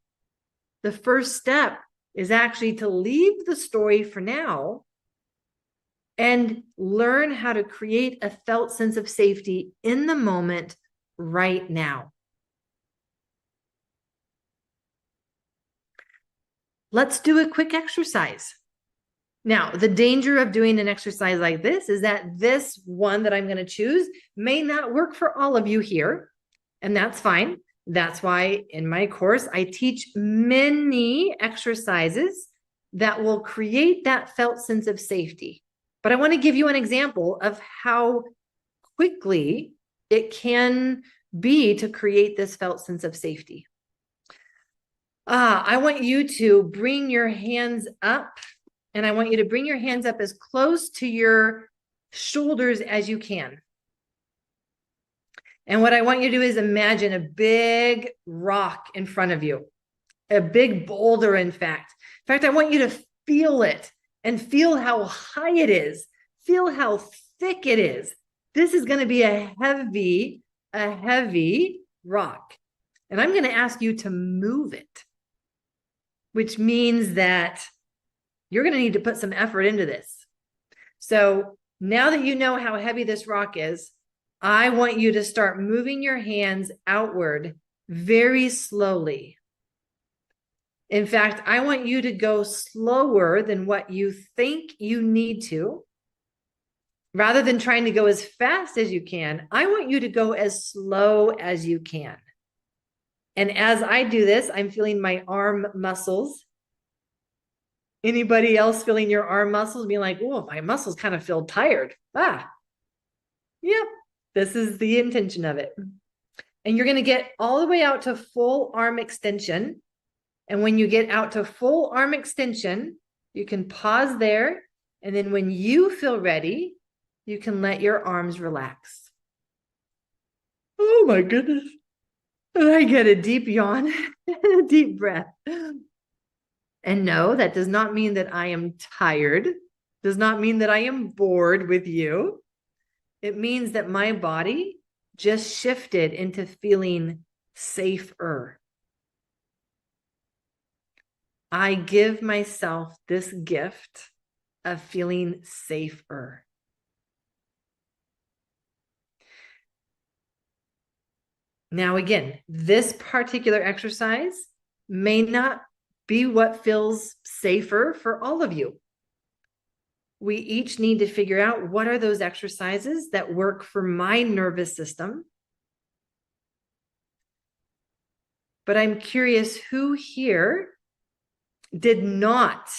Speaker 1: The first step is actually to leave the story for now and learn how to create a felt sense of safety in the moment right now. Let's do a quick exercise. Now, the danger of doing an exercise like this is that this one that I'm going to choose may not work for all of you here, and that's fine. That's why in my course, I teach many exercises that will create that felt sense of safety. But I want to give you an example of how quickly it can be to create this felt sense of safety. I want you to bring your hands up, and I want you to bring your hands up as close to your shoulders as you can. And what I want you to do is imagine a big rock in front of you, a big boulder, in fact. In fact, I want you to feel it and feel how high it is. Feel how thick it is. This is going to be a heavy rock. And I'm going to ask you to move it, which means that you're going to need to put some effort into this. So now that you know how heavy this rock is, I want you to start moving your hands outward very slowly. In fact, I want you to go slower than what you think you need to. Rather than trying to go as fast as you can, I want you to go as slow as you can. And as I do this, I'm feeling my arm muscles. Anybody else feeling your arm muscles being like, oh, my muscles kind of feel tired. Yep. This is the intention of it. And you're going to get all the way out to full arm extension. And when you get out to full arm extension, you can pause there. And then when you feel ready, you can let your arms relax. Oh my goodness. And I get a deep yawn, a deep breath. And no, that does not mean that I am tired. Does not mean that I am bored with you. It means that my body just shifted into feeling safer. I give myself this gift of feeling safer. Now, again, this particular exercise may not be what feels safer for all of you. We each need to figure out what are those exercises that work for my nervous system. But I'm curious who here did not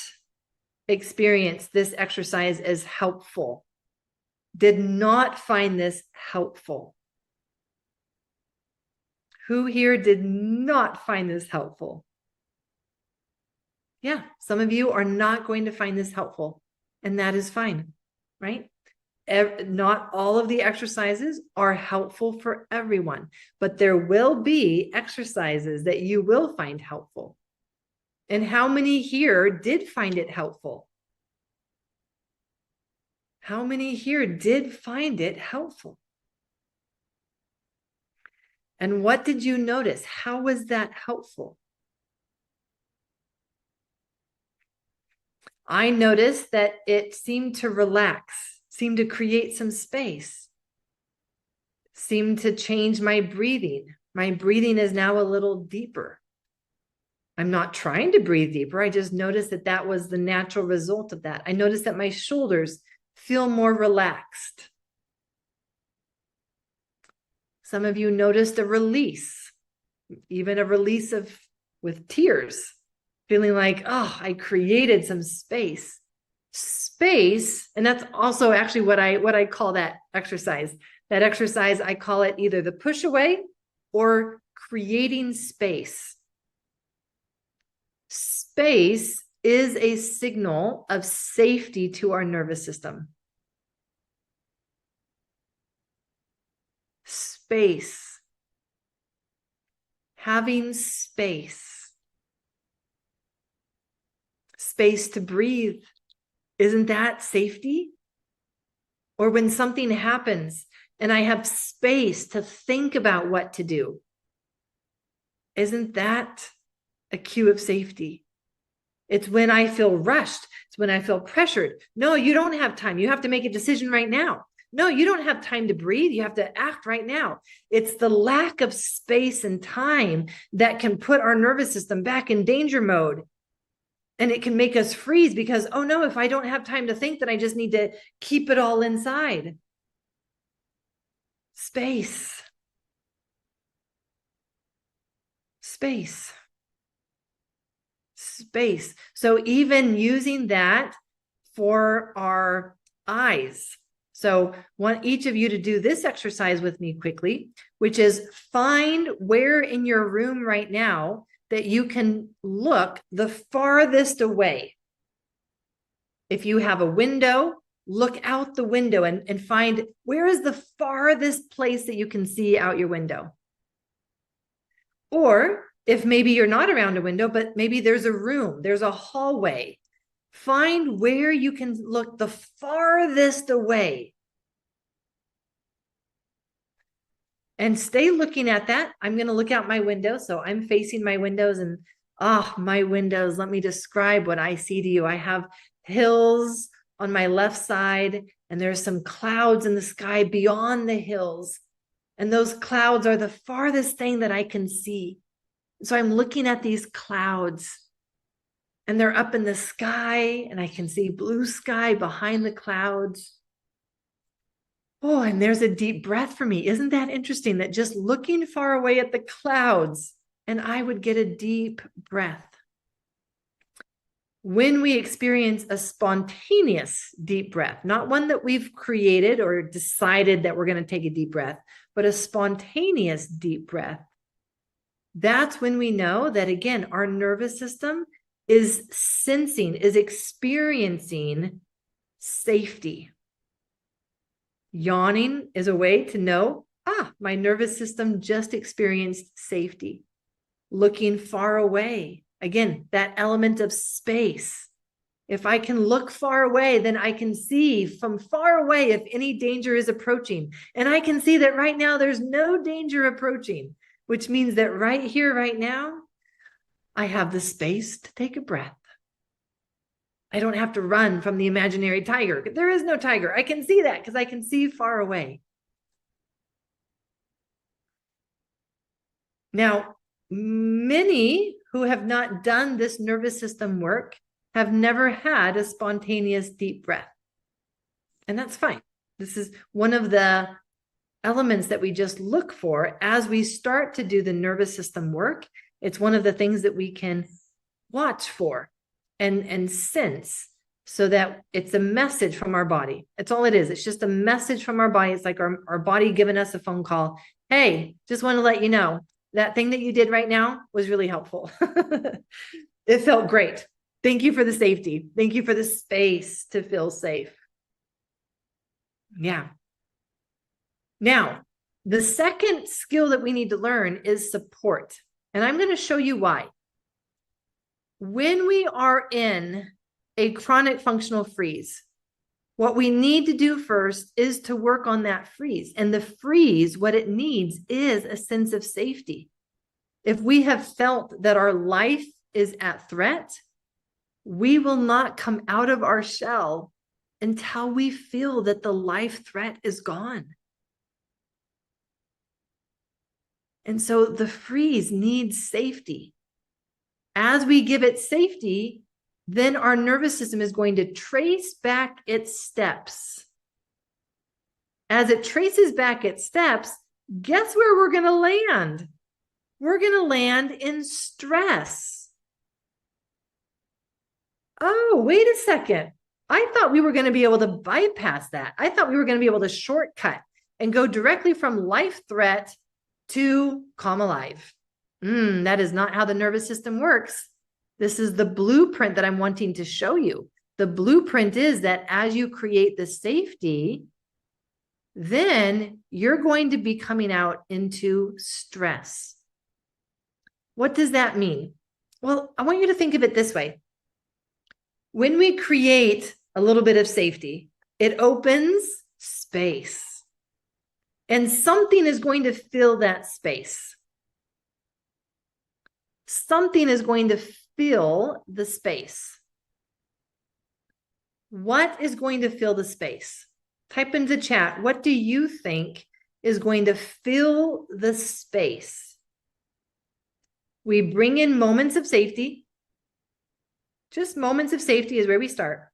Speaker 1: experience this exercise as helpful, did not find this helpful. Who here did not find this helpful? Yeah, some of you are not going to find this helpful, and that is fine, right? Not all of the exercises are helpful for everyone, but there will be exercises that you will find helpful. And how many here did find it helpful? How many here did find it helpful? And what did you notice? How was that helpful? I noticed that it seemed to relax, seemed to create some space, seemed to change my breathing. My breathing is now a little deeper. I'm not trying to breathe deeper. I just noticed that that was the natural result of that. I noticed that my shoulders feel more relaxed. Some of you noticed a release, even a release with tears, feeling like, oh, I created some space. Space, and that's also actually what I call that exercise. That exercise, I call it either the push away or creating space. Space is a signal of safety to our nervous system. Space. Having space. Space to breathe. Isn't that safety? Or when something happens and I have space to think about what to do. Isn't that a cue of safety? It's when I feel rushed. It's when I feel pressured. No, you don't have time. You have to make a decision right now. No, you don't have time to breathe. You have to act right now. It's the lack of space and time that can put our nervous system back in danger mode. And it can make us freeze because, oh no, if I don't have time to think, then I just need to keep it all inside. Space. Space. Space. So even using that for our eyes. So I want each of you to do this exercise with me quickly, which is find where in your room right now that you can look the farthest away. If you have a window, look out the window and find where is the farthest place that you can see out your window. Or if maybe you're not around a window, but maybe there's a room, there's a hallway, find where you can look the farthest away. And stay looking at that. I'm going to look out my window. So I'm facing my windows and my windows. Let me describe what I see to you. I have hills on my left side and there's some clouds in the sky beyond the hills. And those clouds are the farthest thing that I can see. So I'm looking at these clouds and they're up in the sky and I can see blue sky behind the clouds. Oh, and there's a deep breath for me. Isn't that interesting that just looking far away at the clouds and I would get a deep breath. When we experience a spontaneous deep breath, not one that we've created or decided that we're going to take a deep breath, but a spontaneous deep breath, that's when we know that, again, our nervous system is sensing, is experiencing safety. Yawning is a way to know, my nervous system just experienced safety. Looking far away, again, that element of space. If I can look far away, then I can see from far away if any danger is approaching. And I can see that right now there's no danger approaching, which means that right here, right now, I have the space to take a breath. I don't have to run from the imaginary tiger. There is no tiger. I can see that because I can see far away. Now, many who have not done this nervous system work have never had a spontaneous deep breath. And that's fine. This is one of the elements that we just look for as we start to do the nervous system work. It's one of the things that we can watch for and sense, so that it's a message from our body. It's all it is. It's just a message from our body. It's like our body giving us a phone call. Hey, just want to let you know that thing that you did right now was really helpful. It felt great. Thank you for the safety. Thank you for the space to feel safe. Yeah. Now, the second skill that we need to learn is support. And I'm going to show you why. When we are in a chronic functional freeze, what we need to do first is to work on that freeze. And the freeze, what it needs is a sense of safety. If we have felt that our life is at threat, we will not come out of our shell until we feel that the life threat is gone. And so the freeze needs safety. As we give it safety, then our nervous system is going to trace back its steps. As it traces back its steps, guess where we're going to land? We're going to land in stress. Oh, wait a second. I thought we were going to be able to bypass that. I thought we were going to be able to shortcut and go directly from life threat to calm alive. That is not how the nervous system works. This is the blueprint that I'm wanting to show you. The blueprint is that as you create the safety, then you're going to be coming out into stress. What does that mean? Well, I want you to think of it this way. When we create a little bit of safety, it opens space. And something is going to fill that space. Something is going to fill the space. What is going to fill the space? Type into chat, what do you think is going to fill the space? We bring in moments of safety. Just moments of safety is where we start.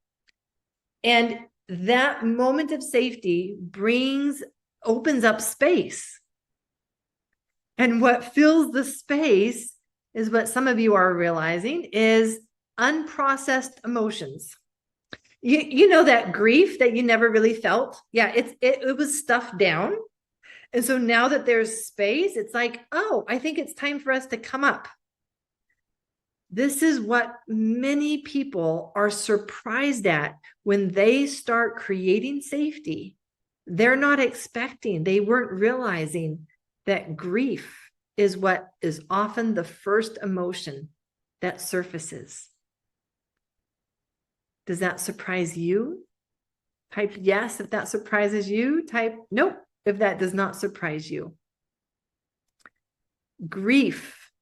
Speaker 1: And that moment of safety opens up space. And what fills the space is what some of you are realizing is unprocessed emotions. You know that grief that you never really felt? Yeah, it was stuffed down. And so now that there's space, it's like, oh, I think it's time for us to come up. This is what many people are surprised at when they start creating safety. They're not expecting, they weren't realizing that grief is what is often the first emotion that surfaces. Does that surprise you? Type yes if that surprises you. Type nope if that does not surprise you. Grief,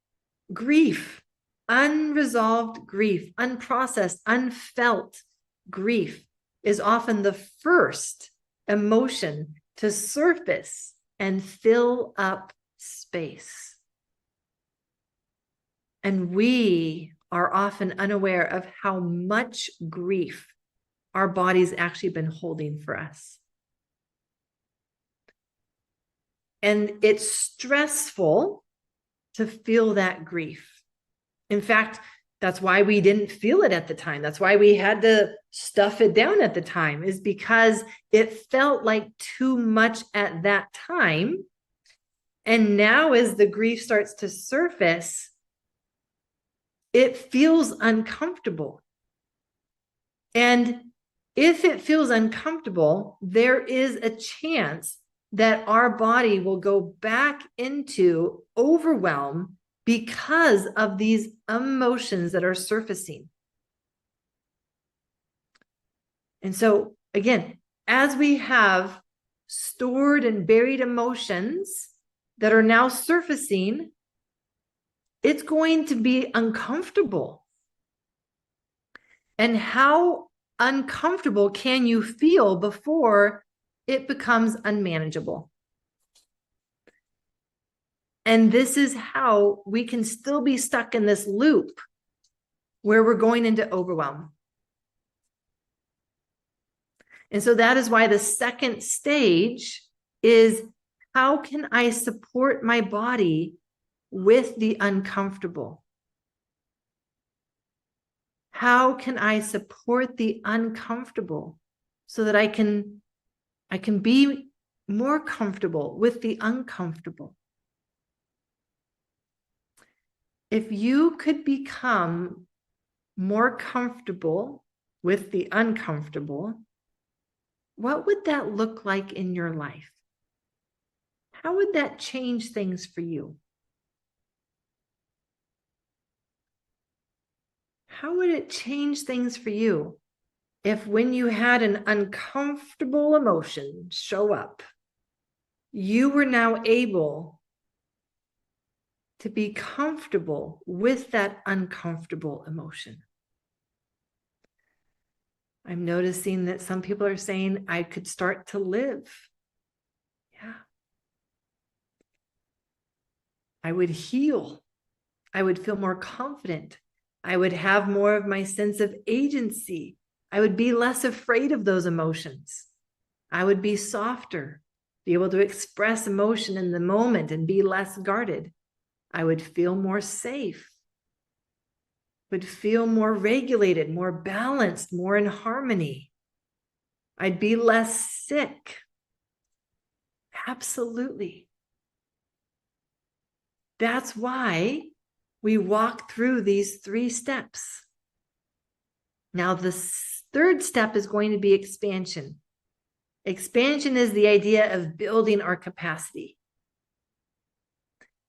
Speaker 1: unresolved grief, unprocessed, unfelt grief is often the first emotion to surface and fill up space. And we are often unaware of how much grief our body's actually been holding for us. And it's stressful to feel that grief. In fact, that's why we didn't feel it at the time. That's why we had to stuff it down at the time, is because it felt like too much at that time. And now as the grief starts to surface, it feels uncomfortable. And if it feels uncomfortable, there is a chance that our body will go back into overwhelm because of these emotions that are surfacing. And so, again, as we have stored and buried emotions that are now surfacing, it's going to be uncomfortable. And how uncomfortable can you feel before it becomes unmanageable? And this is how we can still be stuck in this loop where we're going into overwhelm. And so that is why the second stage is, how can I support my body with the uncomfortable? How can I support the uncomfortable so that I can be more comfortable with the uncomfortable? If you could become more comfortable with the uncomfortable, what would that look like in your life? How would that change things for you? How would it change things for you if, when you had an uncomfortable emotion show up, you were now able to be comfortable with that uncomfortable emotion? I'm noticing that some people are saying, I could start to live. Yeah. I would heal. I would feel more confident. I would have more of my sense of agency. I would be less afraid of those emotions. I would be softer, be able to express emotion in the moment and be less guarded. I would feel more safe, would feel more regulated, more balanced, more in harmony. I'd be less sick. Absolutely. That's why we walk through these 3 steps. Now, the third step is going to be expansion. Expansion is the idea of building our capacity.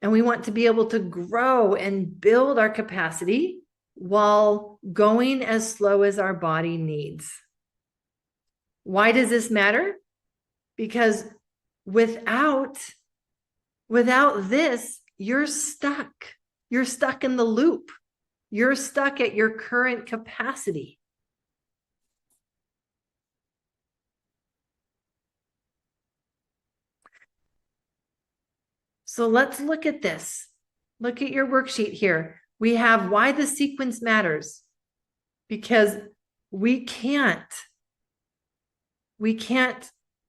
Speaker 1: And we want to be able to grow and build our capacity while going as slow as our body needs. Why does this matter? Because without this, you're stuck. You're stuck in the loop. You're stuck at your current capacity. So let's look at this. Look at your worksheet here. We have why the sequence matters. Because we can't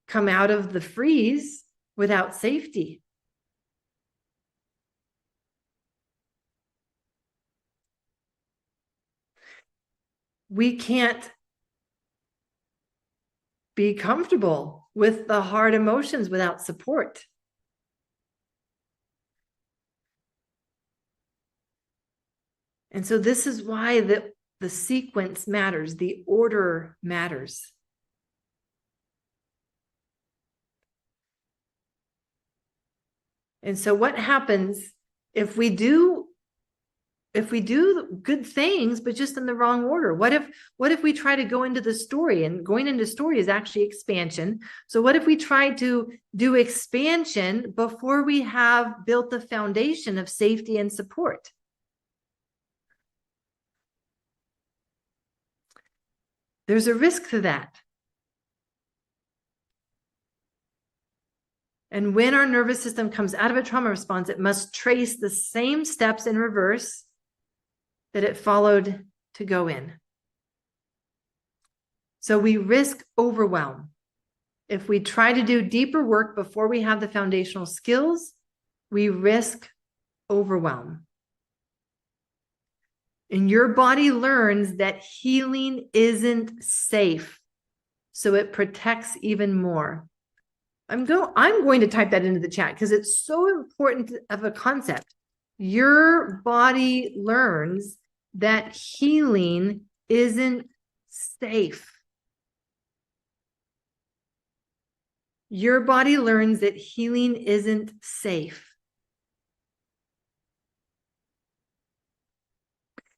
Speaker 1: come out of the freeze without safety. We can't be comfortable with the hard emotions without support. And so this is why the sequence matters, the order matters. And so what happens if we do good things, but just in the wrong order? What if we try to go into the story, and going into story is actually expansion. So what if we try to do expansion before we have built the foundation of safety and support? There's a risk to that. And when our nervous system comes out of a trauma response, it must trace the same steps in reverse that it followed to go in. So we risk overwhelm. If we try to do deeper work before we have the foundational skills, we risk overwhelm. And your body learns that healing isn't safe, so it protects even more. I'm going to type that into the chat because it's so important of a concept. Your body learns that healing isn't safe. Your body learns that healing isn't safe.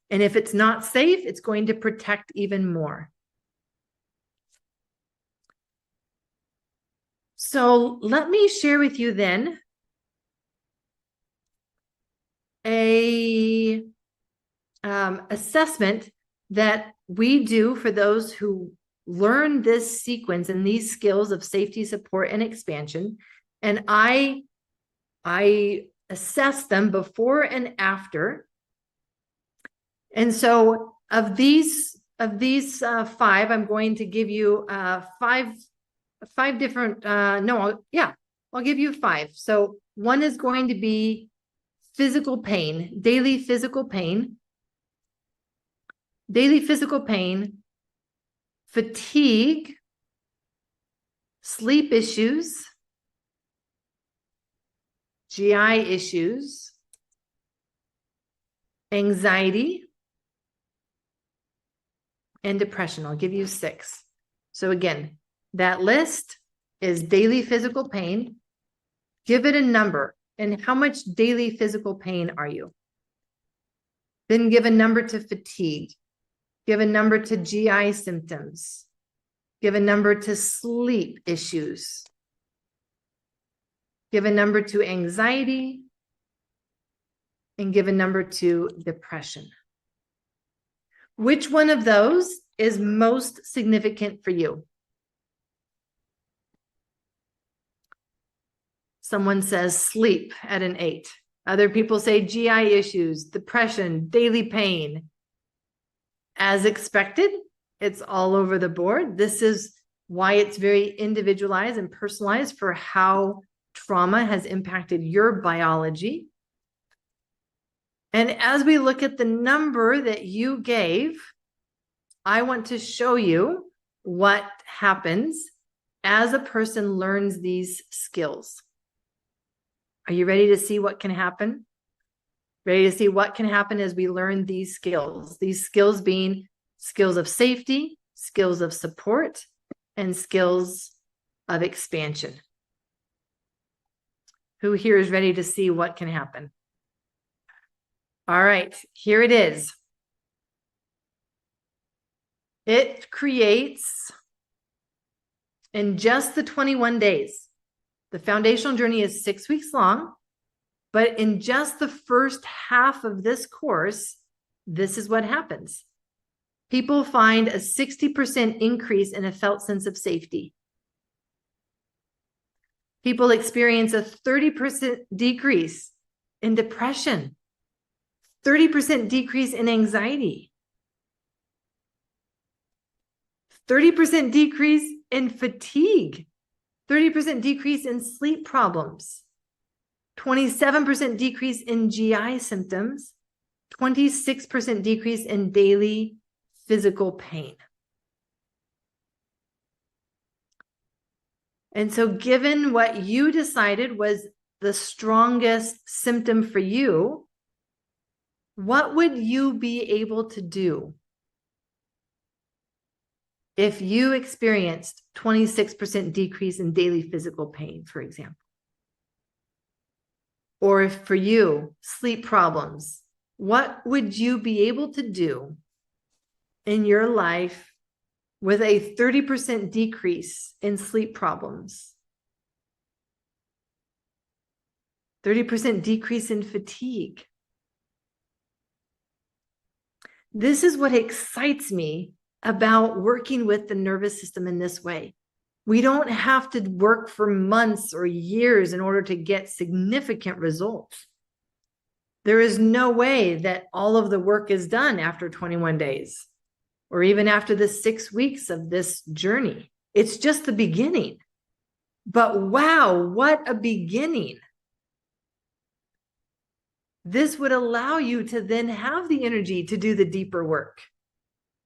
Speaker 1: And if it's not safe, it's going to protect even more. So let me share with you then a assessment that we do for those who learn this sequence and these skills of safety, support, and expansion. And I assess them before and after. And so of these five, I'm going to give you five different, I'll give you five. So one is going to be physical pain, daily physical pain, fatigue, sleep issues, GI issues, anxiety, and depression. I'll give you 6. So again, that list is daily physical pain. Give it a number. And how much daily physical pain are you? Then give a number to fatigue. Give a number to GI symptoms. Give a number to sleep issues. Give a number to anxiety. And give a number to depression. Which one of those is most significant for you? Someone says sleep at an 8. Other people say GI issues, depression, daily pain. As expected, it's all over the board. This is why it's very individualized and personalized for how trauma has impacted your biology. And as we look at the number that you gave, I want to show you what happens as a person learns these skills. Are you ready to see what can happen? Ready to see what can happen as we learn these skills? These skills being skills of safety, skills of support, and skills of expansion. Who here is ready to see what can happen? All right, here it is. It creates, in just the 21 days, the foundational journey is 6 weeks long, but in just the first half of this course, this is what happens. People find a 60% increase in a felt sense of safety. People experience a 30% decrease in depression, 30% decrease in anxiety, 30% decrease in fatigue, 30% decrease in sleep problems, 27% decrease in GI symptoms, 26% decrease in daily physical pain. And so given what you decided was the strongest symptom for you, what would you be able to do if you experienced 26% decrease in daily physical pain, for example? Or if for you, sleep problems, what would you be able to do in your life with a 30% decrease in sleep problems, 30% decrease in fatigue? This is what excites me about working with the nervous system in this way. We don't have to work for months or years in order to get significant results. There is no way that all of the work is done after 21 days or even after the 6 weeks of this journey. It's just the beginning. But wow, what a beginning. This would allow you to then have the energy to do the deeper work.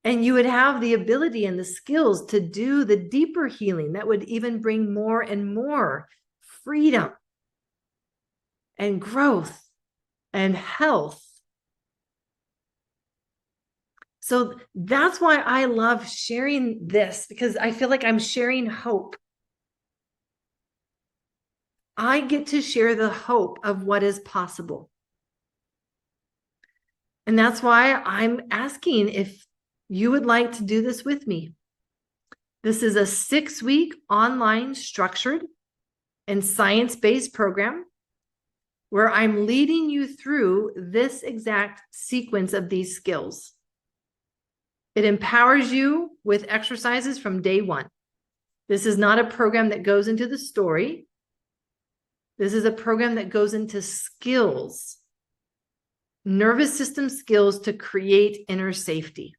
Speaker 1: And you would have the ability and the skills to do the deeper healing that would even bring more and more freedom and growth and health. So that's why I love sharing this, because I feel like I'm sharing hope. I get to share the hope of what is possible. And that's why I'm asking if you would like to do this with me. This is a 6-week online structured and science-based program where I'm leading you through this exact sequence of these skills. It empowers you with exercises from day one. This is not a program that goes into the story. This is a program that goes into skills, nervous system skills to create inner safety.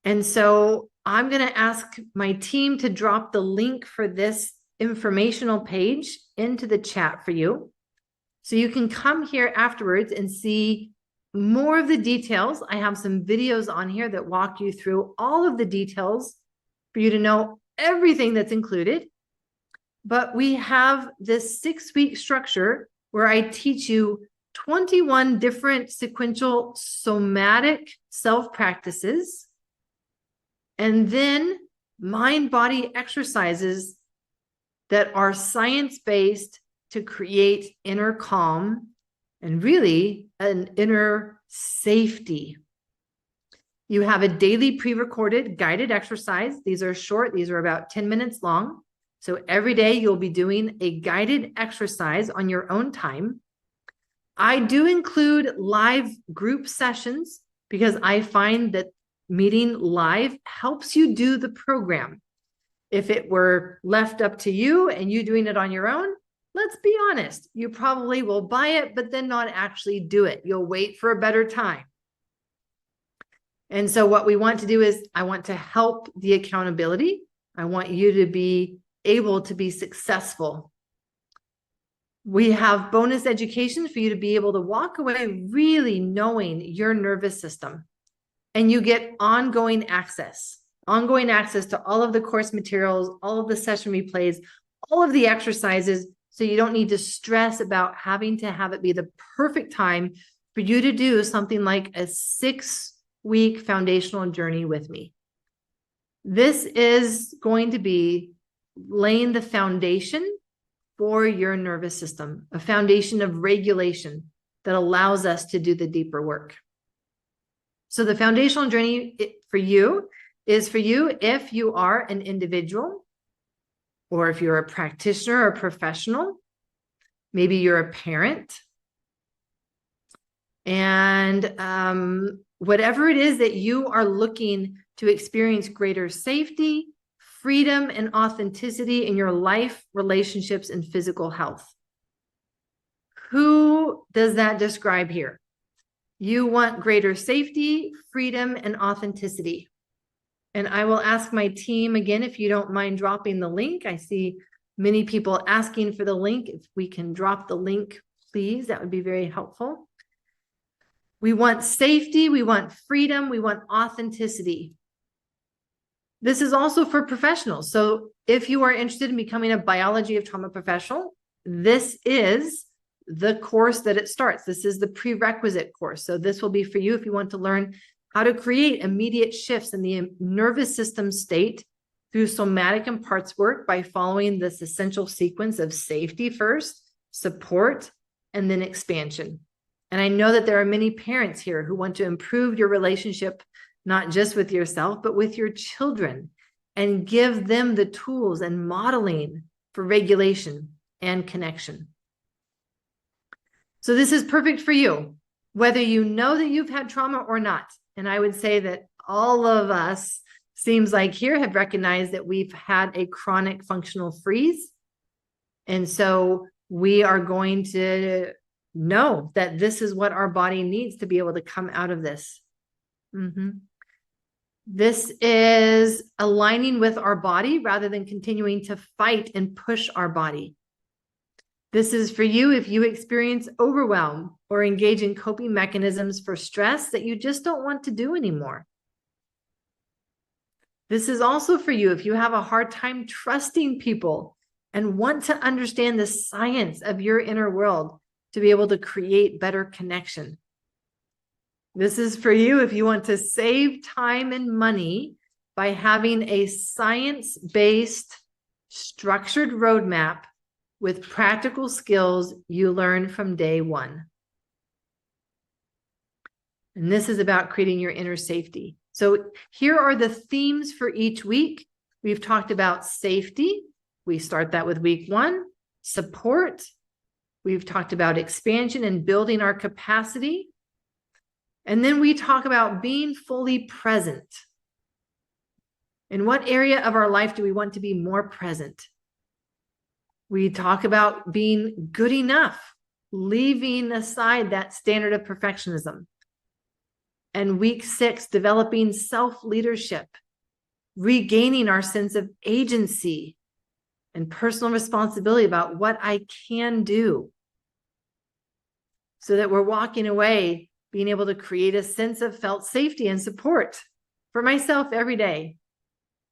Speaker 1: And so I'm going to ask my team to drop the link for this informational page into the chat for you. So you can come here afterwards and see more of the details. I have some videos on here that walk you through all of the details for you to know everything that's included. But we have this 6-week structure where I teach you 21 different sequential somatic self-practices, and then mind-body exercises that are science-based to create inner calm and really an inner safety. You have a daily pre-recorded guided exercise. These are short. These are about 10 minutes long. So every day you'll be doing a guided exercise on your own time. I do include live group sessions because I find that meeting live helps you do the program. If it were left up to you and you doing it on your own, let's be honest, you probably will buy it, but then not actually do it. You'll wait for a better time. And so what we want to do is I want to help the accountability. I want you to be able to be successful. We have bonus education for you to be able to walk away really knowing your nervous system. And you get ongoing access to all of the course materials, all of the session replays, all of the exercises. So you don't need to stress about having to have it be the perfect time for you to do something like a 6-week foundational journey with me. This is going to be laying the foundation for your nervous system, a foundation of regulation that allows us to do the deeper work. So the foundational journey for you is for you if you are an individual, or if you're a practitioner or a professional, maybe you're a parent, and whatever it is that you are looking to experience greater safety, freedom, and authenticity in your life, relationships, and physical health. Who does that describe here? You want greater safety, freedom, and authenticity. And I will ask my team again, if you don't mind dropping the link. I see many people asking for the link. If we can drop the link, please, that would be very helpful. We want safety, we want freedom, we want authenticity. This is also for professionals. So if you are interested in becoming a biology of trauma professional, this is the course that it starts. This is the prerequisite course. So this will be for you if you want to learn how to create immediate shifts in the nervous system state through somatic and parts work by following this essential sequence of safety first, support, and then expansion. And I know that there are many parents here who want to improve your relationship, not just with yourself, but with your children, and give them the tools and modeling for regulation and connection. So this is perfect for you, whether you know that you've had trauma or not. And I would say that all of us, seems like here, have recognized that we've had a chronic functional freeze. And so we are going to know that this is what our body needs to be able to come out of this. This is aligning with our body rather than continuing to fight and push our body. This is for you if you experience overwhelm or engage in coping mechanisms for stress that you just don't want to do anymore. This is also for you if you have a hard time trusting people and want to understand the science of your inner world to be able to create better connection. This is for you if you want to save time and money by having a science-based, structured roadmap with practical skills you learn from day one. And this is about creating your inner safety. So here are the themes for each week. We've talked about safety. We start that with week 1. Support. We've talked about expansion and building our capacity. And then we talk about being fully present. In what area of our life do we want to be more present? We talk about being good enough, leaving aside that standard of perfectionism. And week 6, developing self-leadership, regaining our sense of agency and personal responsibility about what I can do, so that we're walking away being able to create a sense of felt safety and support for myself every day,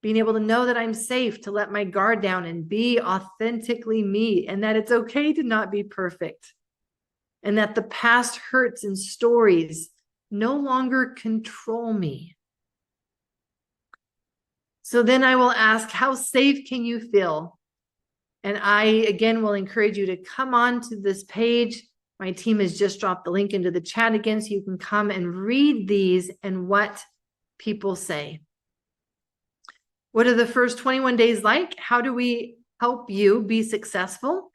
Speaker 1: being able to know that I'm safe to let my guard down and be authentically me, and that it's okay to not be perfect, and that the past hurts and stories no longer control me. So then I will ask, how safe can you feel? And I, again, will encourage you to come on to this page. My team has just dropped the link into the chat again, so you can come and read these and what people say. What are the first 21 days like? How do we help you be successful?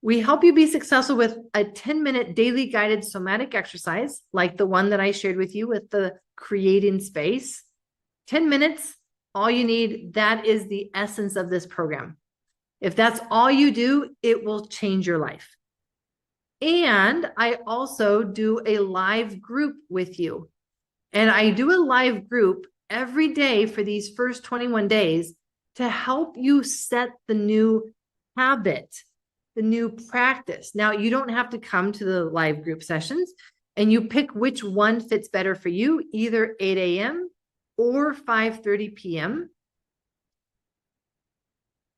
Speaker 1: We help you be successful with a 10-minute daily guided somatic exercise, like the one that I shared with you with the creating space. 10 minutes, all you need. That is the essence of this program. If that's all you do, it will change your life. And I also do a live group with you. And I do a live group every day for these first 21 days to help you set the new habit, the new practice. Now, you don't have to come to the live group sessions, and you pick which one fits better for you, either 8 a.m. or 5:30 p.m.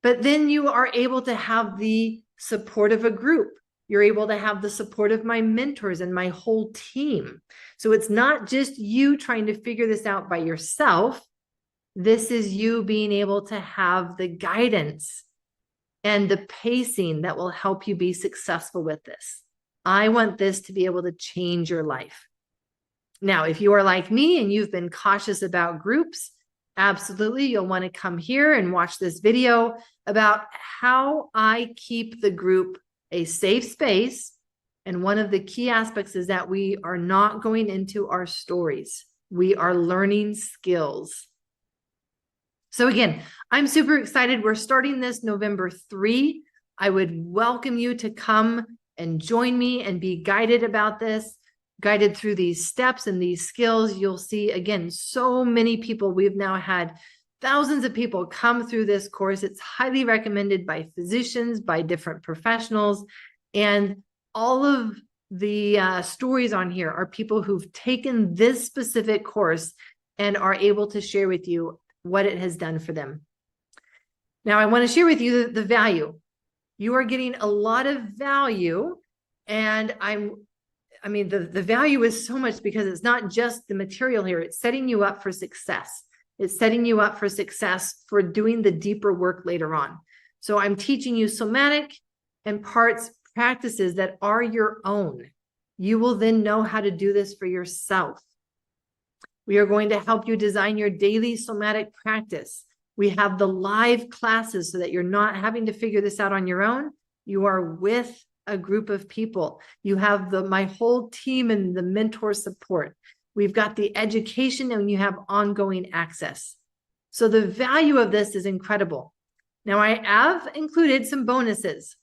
Speaker 1: But then you are able to have the support of a group. You're able to have the support of my mentors and my whole team. So it's not just you trying to figure this out by yourself. This is you being able to have the guidance and the pacing that will help you be successful with this. I want this to be able to change your life. Now, if you are like me and you've been cautious about groups, absolutely, you'll want to come here and watch this video about how I keep the group a safe space. And one of the key aspects is that we are not going into our stories. We are learning skills. So again, I'm super excited. We're starting this November 3. I would welcome you to come and join me and be guided about this, guided through these steps and these skills. You'll see, again, so many people. We've now had thousands of people come through this course. It's highly recommended by physicians, by different professionals, and all of the stories on here are people who've taken this specific course and are able to share with you what it has done for them. Now, I want to share with you the value. You are getting a lot of value, and the value is so much because it's not just the material here. It's setting you up for success. It's setting you up for success for doing the deeper work later on. So I'm teaching you somatic and parts practices that are your own. You will then know how to do this for yourself. We are going to help you design your daily somatic practice. We have the live classes so that you're not having to figure this out on your own. You are with a group of people. You have my whole team and the mentor support. We've got the education, and you have ongoing access. So the value of this is incredible. Now, I have included some bonuses,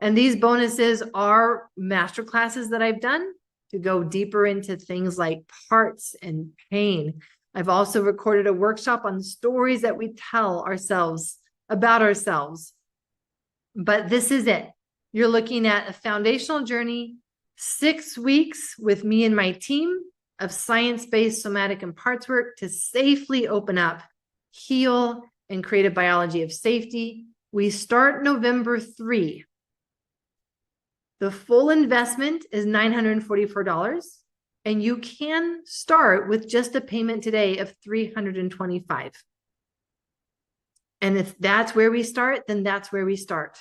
Speaker 1: and these bonuses are master classes that I've done to go deeper into things like parts and pain. I've also recorded a workshop on stories that we tell ourselves about ourselves. But this is it. You're looking at a foundational journey, 6 weeks with me and my team of science-based somatic and parts work to safely open up, heal, and create a biology of safety. We start November 3. The full investment is $944, and you can start with just a payment today of $325. And if that's where we start, then that's where we start.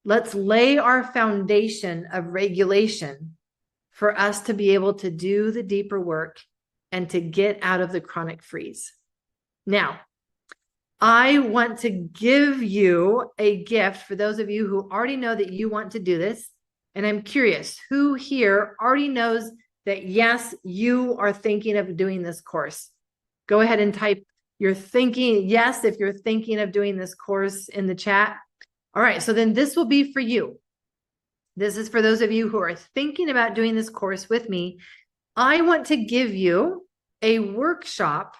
Speaker 1: Let's lay our foundation of regulation for us to be able to do the deeper work and to get out of the chronic freeze. Now, I want to give you a gift for those of you who already know that you want to do this. And I'm curious, who here already knows that yes, you are thinking of doing this course. Go ahead and type you're thinking, yes, if you're thinking of doing this course in the chat. All right, so then this will be for you. This is for those of you who are thinking about doing this course with me. I want to give you a workshop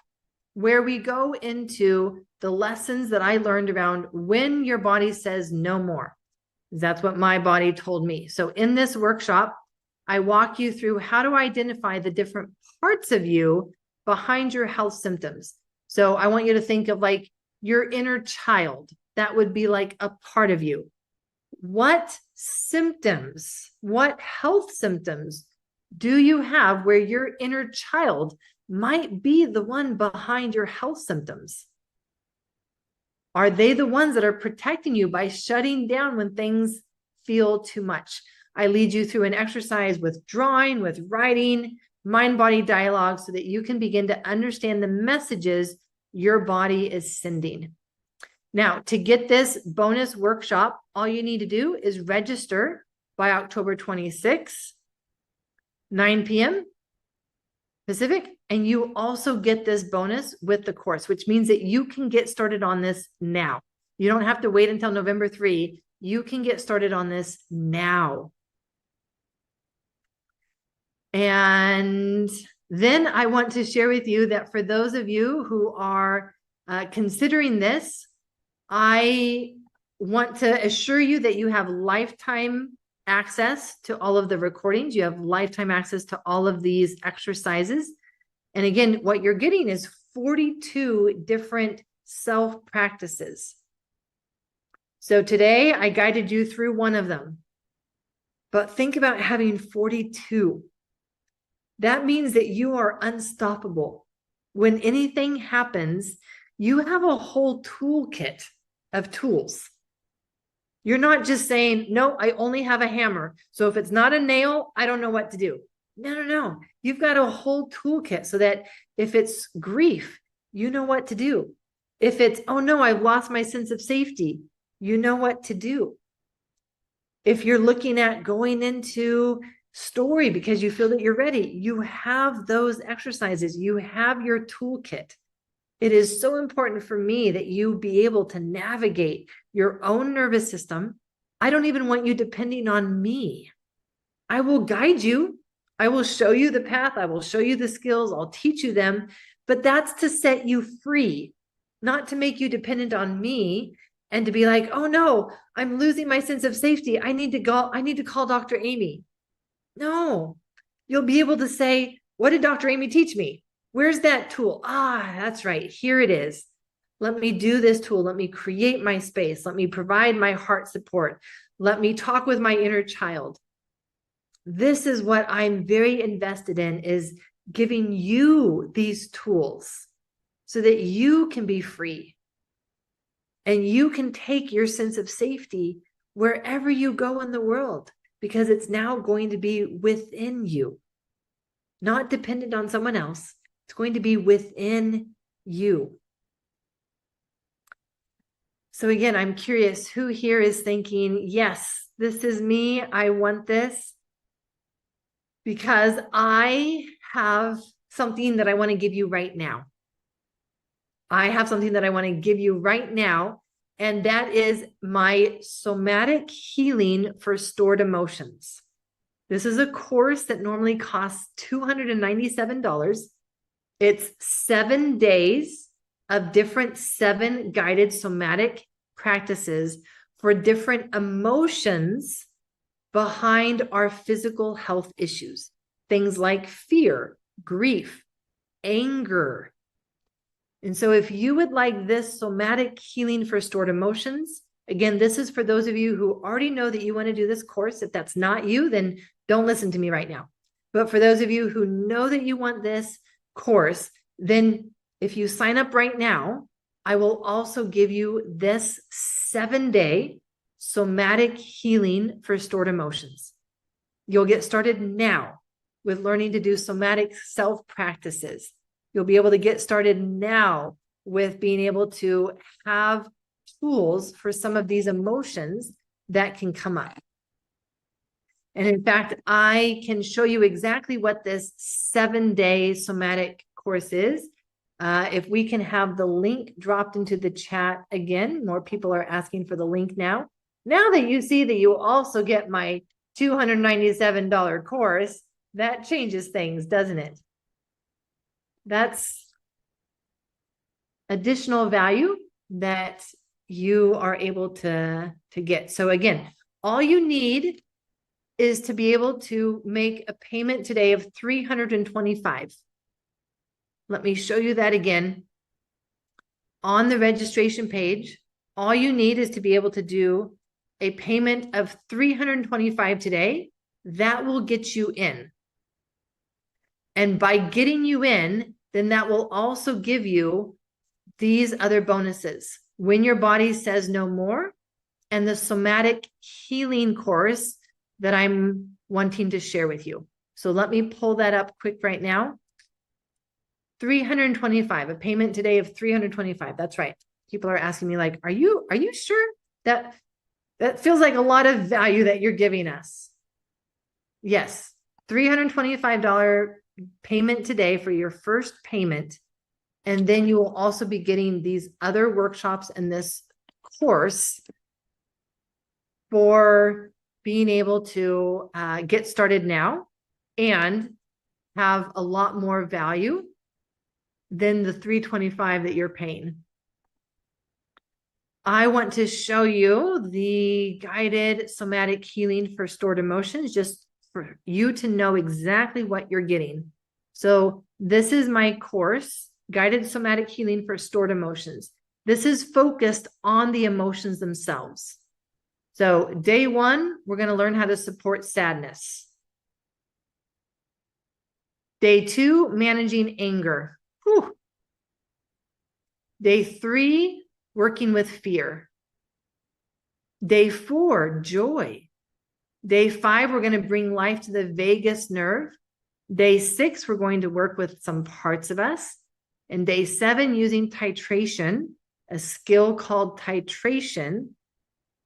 Speaker 1: where we go into the lessons that I learned around when your body says no more. That's what my body told me. So in this workshop, I walk you through how to identify the different parts of you behind your health symptoms. So I want you to think of like your inner child. That would be like a part of you. What symptoms, what health symptoms do you have where your inner child might be the one behind your health symptoms? Are they the ones that are protecting you by shutting down when things feel too much? I lead you through an exercise with drawing, with writing, mind-body dialogue, so that you can begin to understand the messages your body is sending. Now, to get this bonus workshop, all you need to do is register by October 26th, 9 p.m. Pacific, and you also get this bonus with the course, which means that you can get started on this now. You don't have to wait until November 3. You can get started on this now. And then I want to share with you that for those of you who are considering this, I want to assure you that you have lifetime access to all of the recordings. You have lifetime access to all of these exercises. And again, what you're getting is 42 different self-practices. So today I guided you through one of them, but think about having 42. That means that you are unstoppable. When anything happens, you have a whole toolkit of tools. You're not just saying, no, I only have a hammer. So if it's not a nail, I don't know what to do. No. You've got a whole toolkit so that if it's grief, you know what to do. If it's, oh no, I've lost my sense of safety, you know what to do. If you're looking at going into story because you feel that you're ready, you have those exercises, you have your toolkit. It is so important for me that you be able to navigate your own nervous system. I don't even want you depending on me. I will guide you. I will show you the path. I will show you the skills. I'll teach you them. But that's to set you free, not to make you dependent on me and to be like, oh no, I'm losing my sense of safety. I need to go. I need to call Dr. Amy. No, you'll be able to say, what did Dr. Amy teach me? Where's that tool? Ah, that's right. Here it is. Let me do this tool. Let me create my space. Let me provide my heart support. Let me talk with my inner child. This is what I'm very invested in, is giving you these tools so that you can be free and you can take your sense of safety wherever you go in the world, because it's now going to be within you, not dependent on someone else. It's going to be within you. So again, I'm curious who here is thinking, yes, this is me. I want this because I have something that I want to give you right now. I have something that I want to give you right now, and that is my somatic healing for stored emotions. This is a course that normally costs $297. It's 7 days of different 7 guided somatic practices for different emotions behind our physical health issues. Things like fear, grief, anger. And so if you would like this somatic healing for stored emotions, again, this is for those of you who already know that you want to do this course. If that's not you, then don't listen to me right now. But for those of you who know that you want this course, then if you sign up right now, I will also give you this 7-day somatic healing for stored emotions. You'll get started now with learning to do somatic self practices. You'll be able to get started now with being able to have tools for some of these emotions that can come up. And in fact, I can show you exactly what this 7-day somatic course is. If we can have the link dropped into the chat again, more people are asking for the link now. Now that you see that you also get my $297 course, that changes things, doesn't it? That's additional value that you are able to get. So again, all you need is to be able to make a payment today of $325. Let me show you that again. On the registration page, all you need is to be able to do a payment of $325 today. That will get you in. And by getting you in, then that will also give you these other bonuses. When Your Body Says No More, and the somatic healing course that I'm wanting to share with you. So let me pull that up quick right now. 325, a payment today of 325. That's right. People are asking me like, are you sure that feels like a lot of value that you're giving us? Yes. $325 payment today for your first payment. And then you will also be getting these other workshops and this course for being able to get started now and have a lot more value than the $325 that you're paying. I want to show you the guided somatic healing for stored emotions, just for you to know exactly what you're getting. So this is my course, Guided Somatic Healing for Stored Emotions. This is focused on the emotions themselves. So day 1, we're going to learn how to support sadness. Day 2, managing anger. Whew. Day 3, working with fear. Day 4, joy. Day 5, we're going to bring life to the vagus nerve. Day 6, we're going to work with some parts of us. And day 7, using titration, a skill called titration,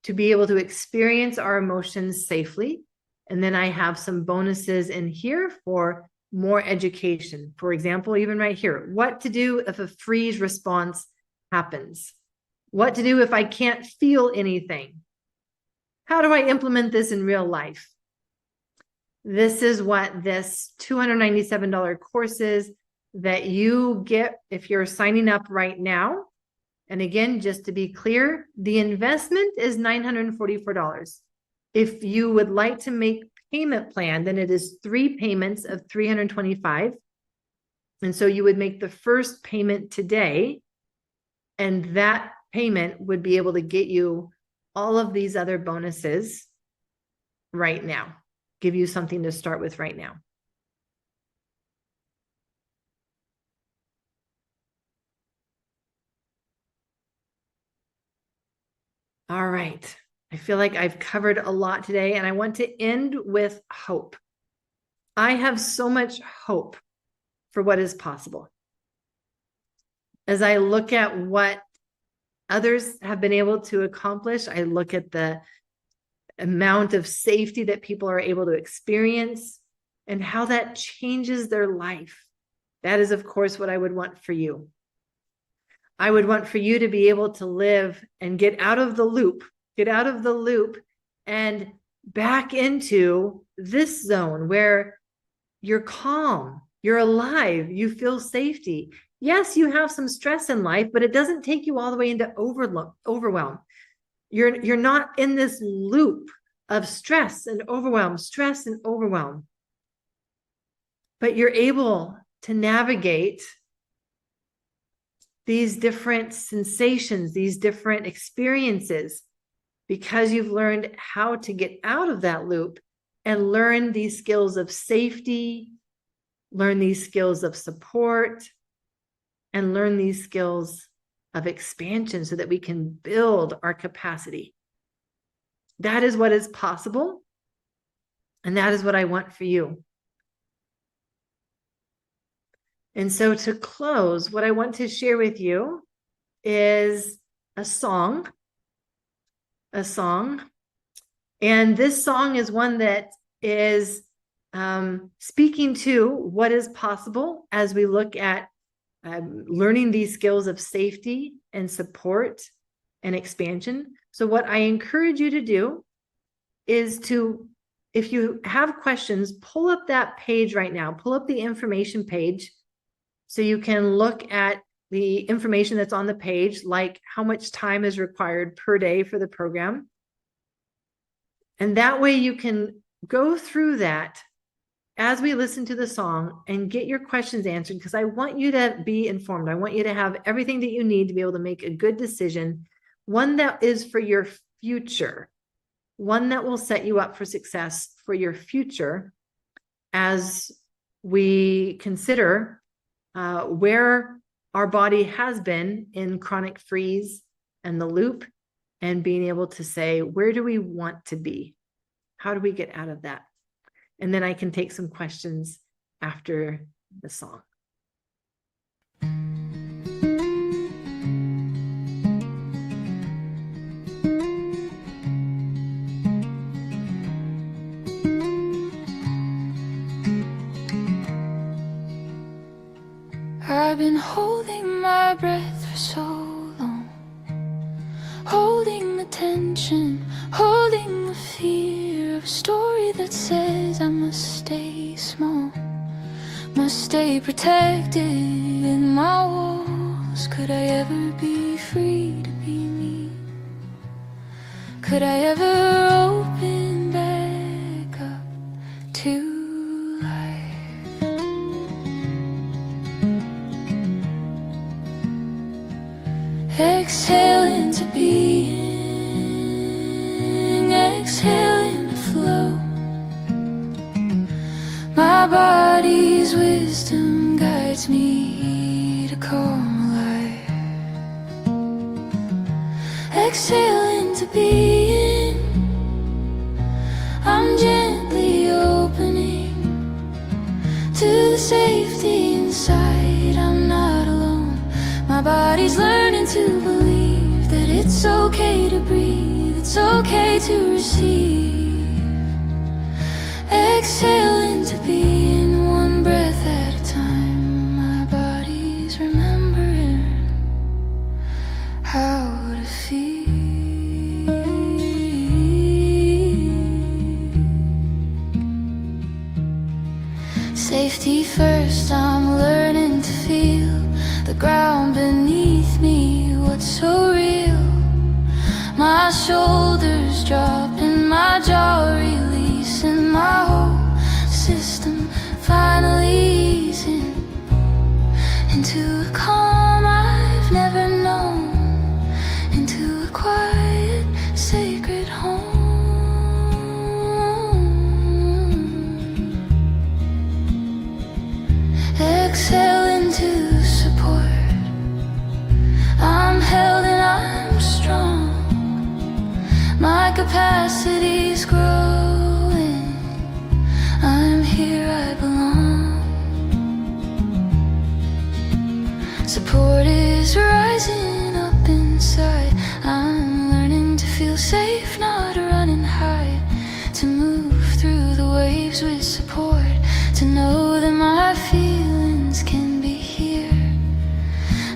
Speaker 1: to be able to experience our emotions safely. And then I have some bonuses in here for more education. For example, even right here, what to do if a freeze response happens? What to do if I can't feel anything? How do I implement this in real life? This is what this $297 course is that you get if you're signing up right now. And again, just to be clear, the investment is $944. If you would like to make payment plan, then it is 3 payments of $325. And so you would make the first payment today, and that payment would be able to get you all of these other bonuses right now, give you something to start with right now. All right. I feel like I've covered a lot today, and I want to end with hope. I have so much hope for what is possible. As I look at what others have been able to accomplish, I look at the amount of safety that people are able to experience and how that changes their life. That is, of course, what I would want for you. I would want for you to be able to live and get out of the loop and back into this zone where you're calm, you're alive, you feel safety. Yes, you have some stress in life, but it doesn't take you all the way into overwhelm. You're not in this loop of stress and overwhelm. But you're able to navigate these different sensations, these different experiences, because you've learned how to get out of that loop and learn these skills of safety, learn these skills of support, and learn these skills of expansion so that we can build our capacity. That is what is possible. And that is what I want for you. And so to close, what I want to share with you is a song. And this song is one that is speaking to what is possible as we look at learning these skills of safety and support and expansion. So what I encourage you to do is to, if you have questions, pull up that page right now, pull up the information page so you can look at the information that's on the page, like how much time is required per day for the program. And that way you can go through that as we listen to the song and get your questions answered, because I want you to be informed. I want you to have everything that you need to be able to make a good decision, one that is for your future, one that will set you up for success for your future as we consider where our body has been in chronic freeze and the loop, and being able to say, where do we want to be? How do we get out of that? And then I can take some questions after the song.
Speaker 10: I've been holding my breath for so long, holding the tension, holding the fear of a story that says I must stay small, must stay protected in my walls. Could I ever be free to be me? Could I ever open back up to life? Exhaling to being, exhaling to flow. My body's wisdom guides me to come alive. Exhaling to being, I'm gently opening to the safety inside. I'm not alone. My body's learning to believe that it's okay to breathe, it's okay to receive. Exhaling to be in one breath at a time. My body's remembering how to feel. Safety first, I'm learning to feel the ground beneath me, what's so real. My shoulders drop and my jaw release, and my whole system finally easing into a calm I've never known, into a quiet, sacred home. Exhale into support. I'm held and I'm strong. My capacity's growing. I'm here, I belong. Support is rising up inside. I'm learning to feel safe, not run and hide. To move through the waves with support. To know that my feelings can be here.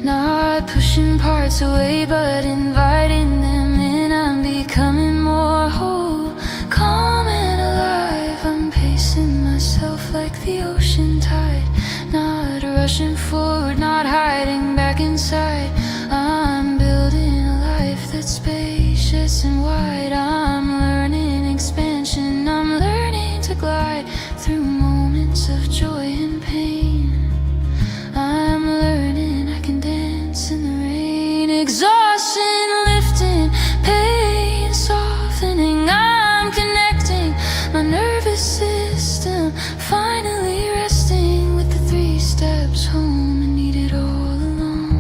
Speaker 10: Not pushing parts away, but inviting them in. I'm becoming more whole, calm and alive. I'm pacing myself like the ocean tide. Not rushing forward, not hiding back inside. I'm building a life that's spacious and wide. I'm learning expansion, I'm learning to glide through moments of joy and pain. I'm learning I can dance in the rain. Exhaustion lifting, pain softening. I'm connecting my nervous system, finally resting with the 3 steps home I needed all along.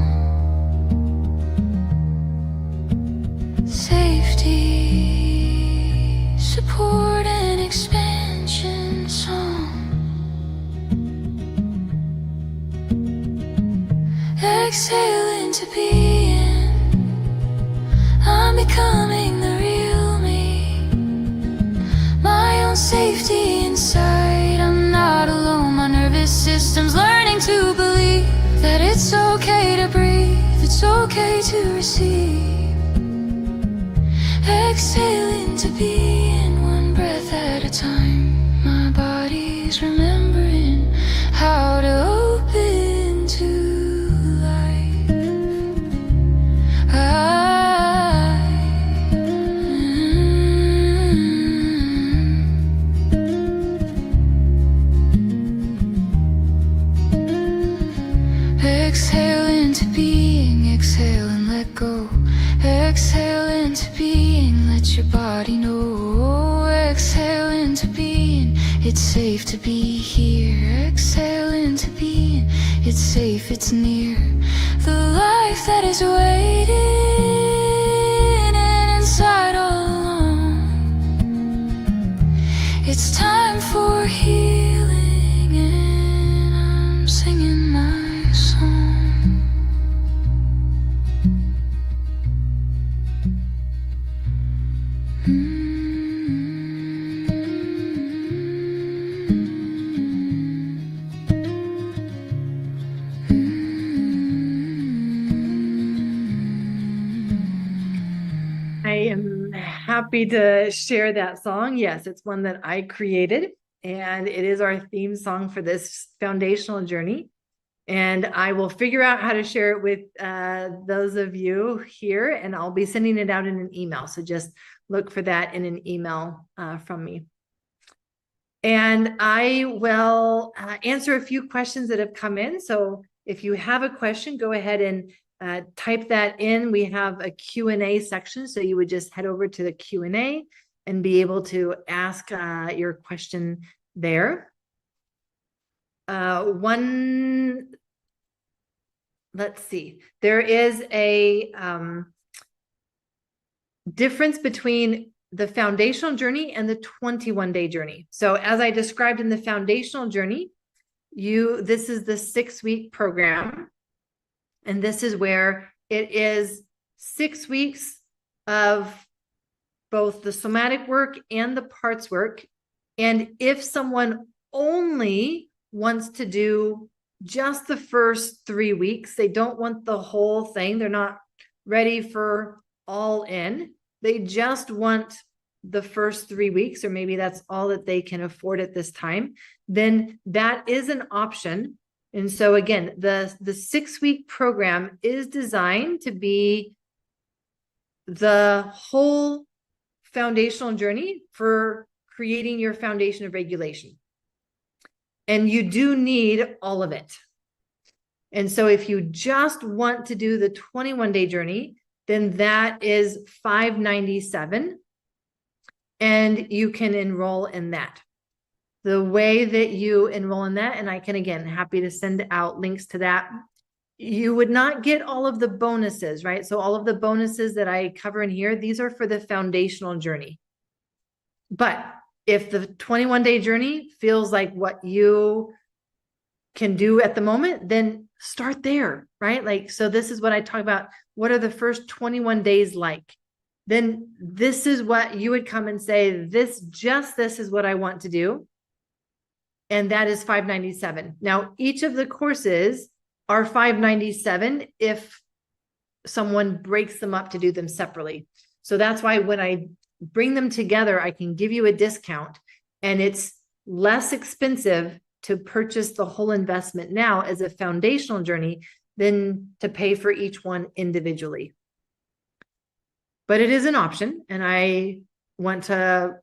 Speaker 10: Safety, support and expansion song. Exhale into being. I'm becoming the real me. My own safety It's okay to breathe, it's okay to receive. Exhaling to be in one breath at a time. My body's remembering how to open to life. Exhale into being, exhale and let go. Exhale into being, let your body know. Exhale into being, it's safe to be here. Exhale into being, it's safe, it's near. The life that is waiting and inside all along. It's time for healing and I'm singing my song.
Speaker 1: I am happy to share that song. Yes, it's one that I created, and it is our theme song for this foundational journey. And I will figure out how to share it with those of you here, and I'll be sending it out in an email. So just look for that in an email from me. And I will answer a few questions that have come in. So if you have a question, go ahead and type that in. We have a Q&A section, so you would just head over to the Q&A and be able to ask your question there. Let's see, there is a difference between the foundational journey and the 21-day journey. So as I described in the foundational journey, this is the 6-week program. And this is where it is 6 weeks of both the somatic work and the parts work. And if someone only wants to do just the first 3 weeks, they don't want the whole thing, they're not ready for all in, they just want the first 3 weeks, or maybe that's all that they can afford at this time, then that is an option. And so again, the 6-week program is designed to be the whole foundational journey for creating your foundation of regulation. And you do need all of it. And so if you just want to do the 21-day journey, then that is $597, and you can enroll in that. The way that you enroll in that, and I can, again, happy to send out links to that. You would not get all of the bonuses, right? So all of the bonuses that I cover in here, these are for the foundational journey. But if the 21-day journey feels like what you can do at the moment, then start there, right? Like, so this is what I talk about. What are the first 21 days like? Then this is what you would come and say, this is what I want to do. And that is $597. Now, each of the courses are $597 if someone breaks them up to do them separately. So that's why when I bring them together, I can give you a discount, and it's less expensive to purchase the whole investment now as a foundational journey than to pay for each one individually. But it is an option, and I want to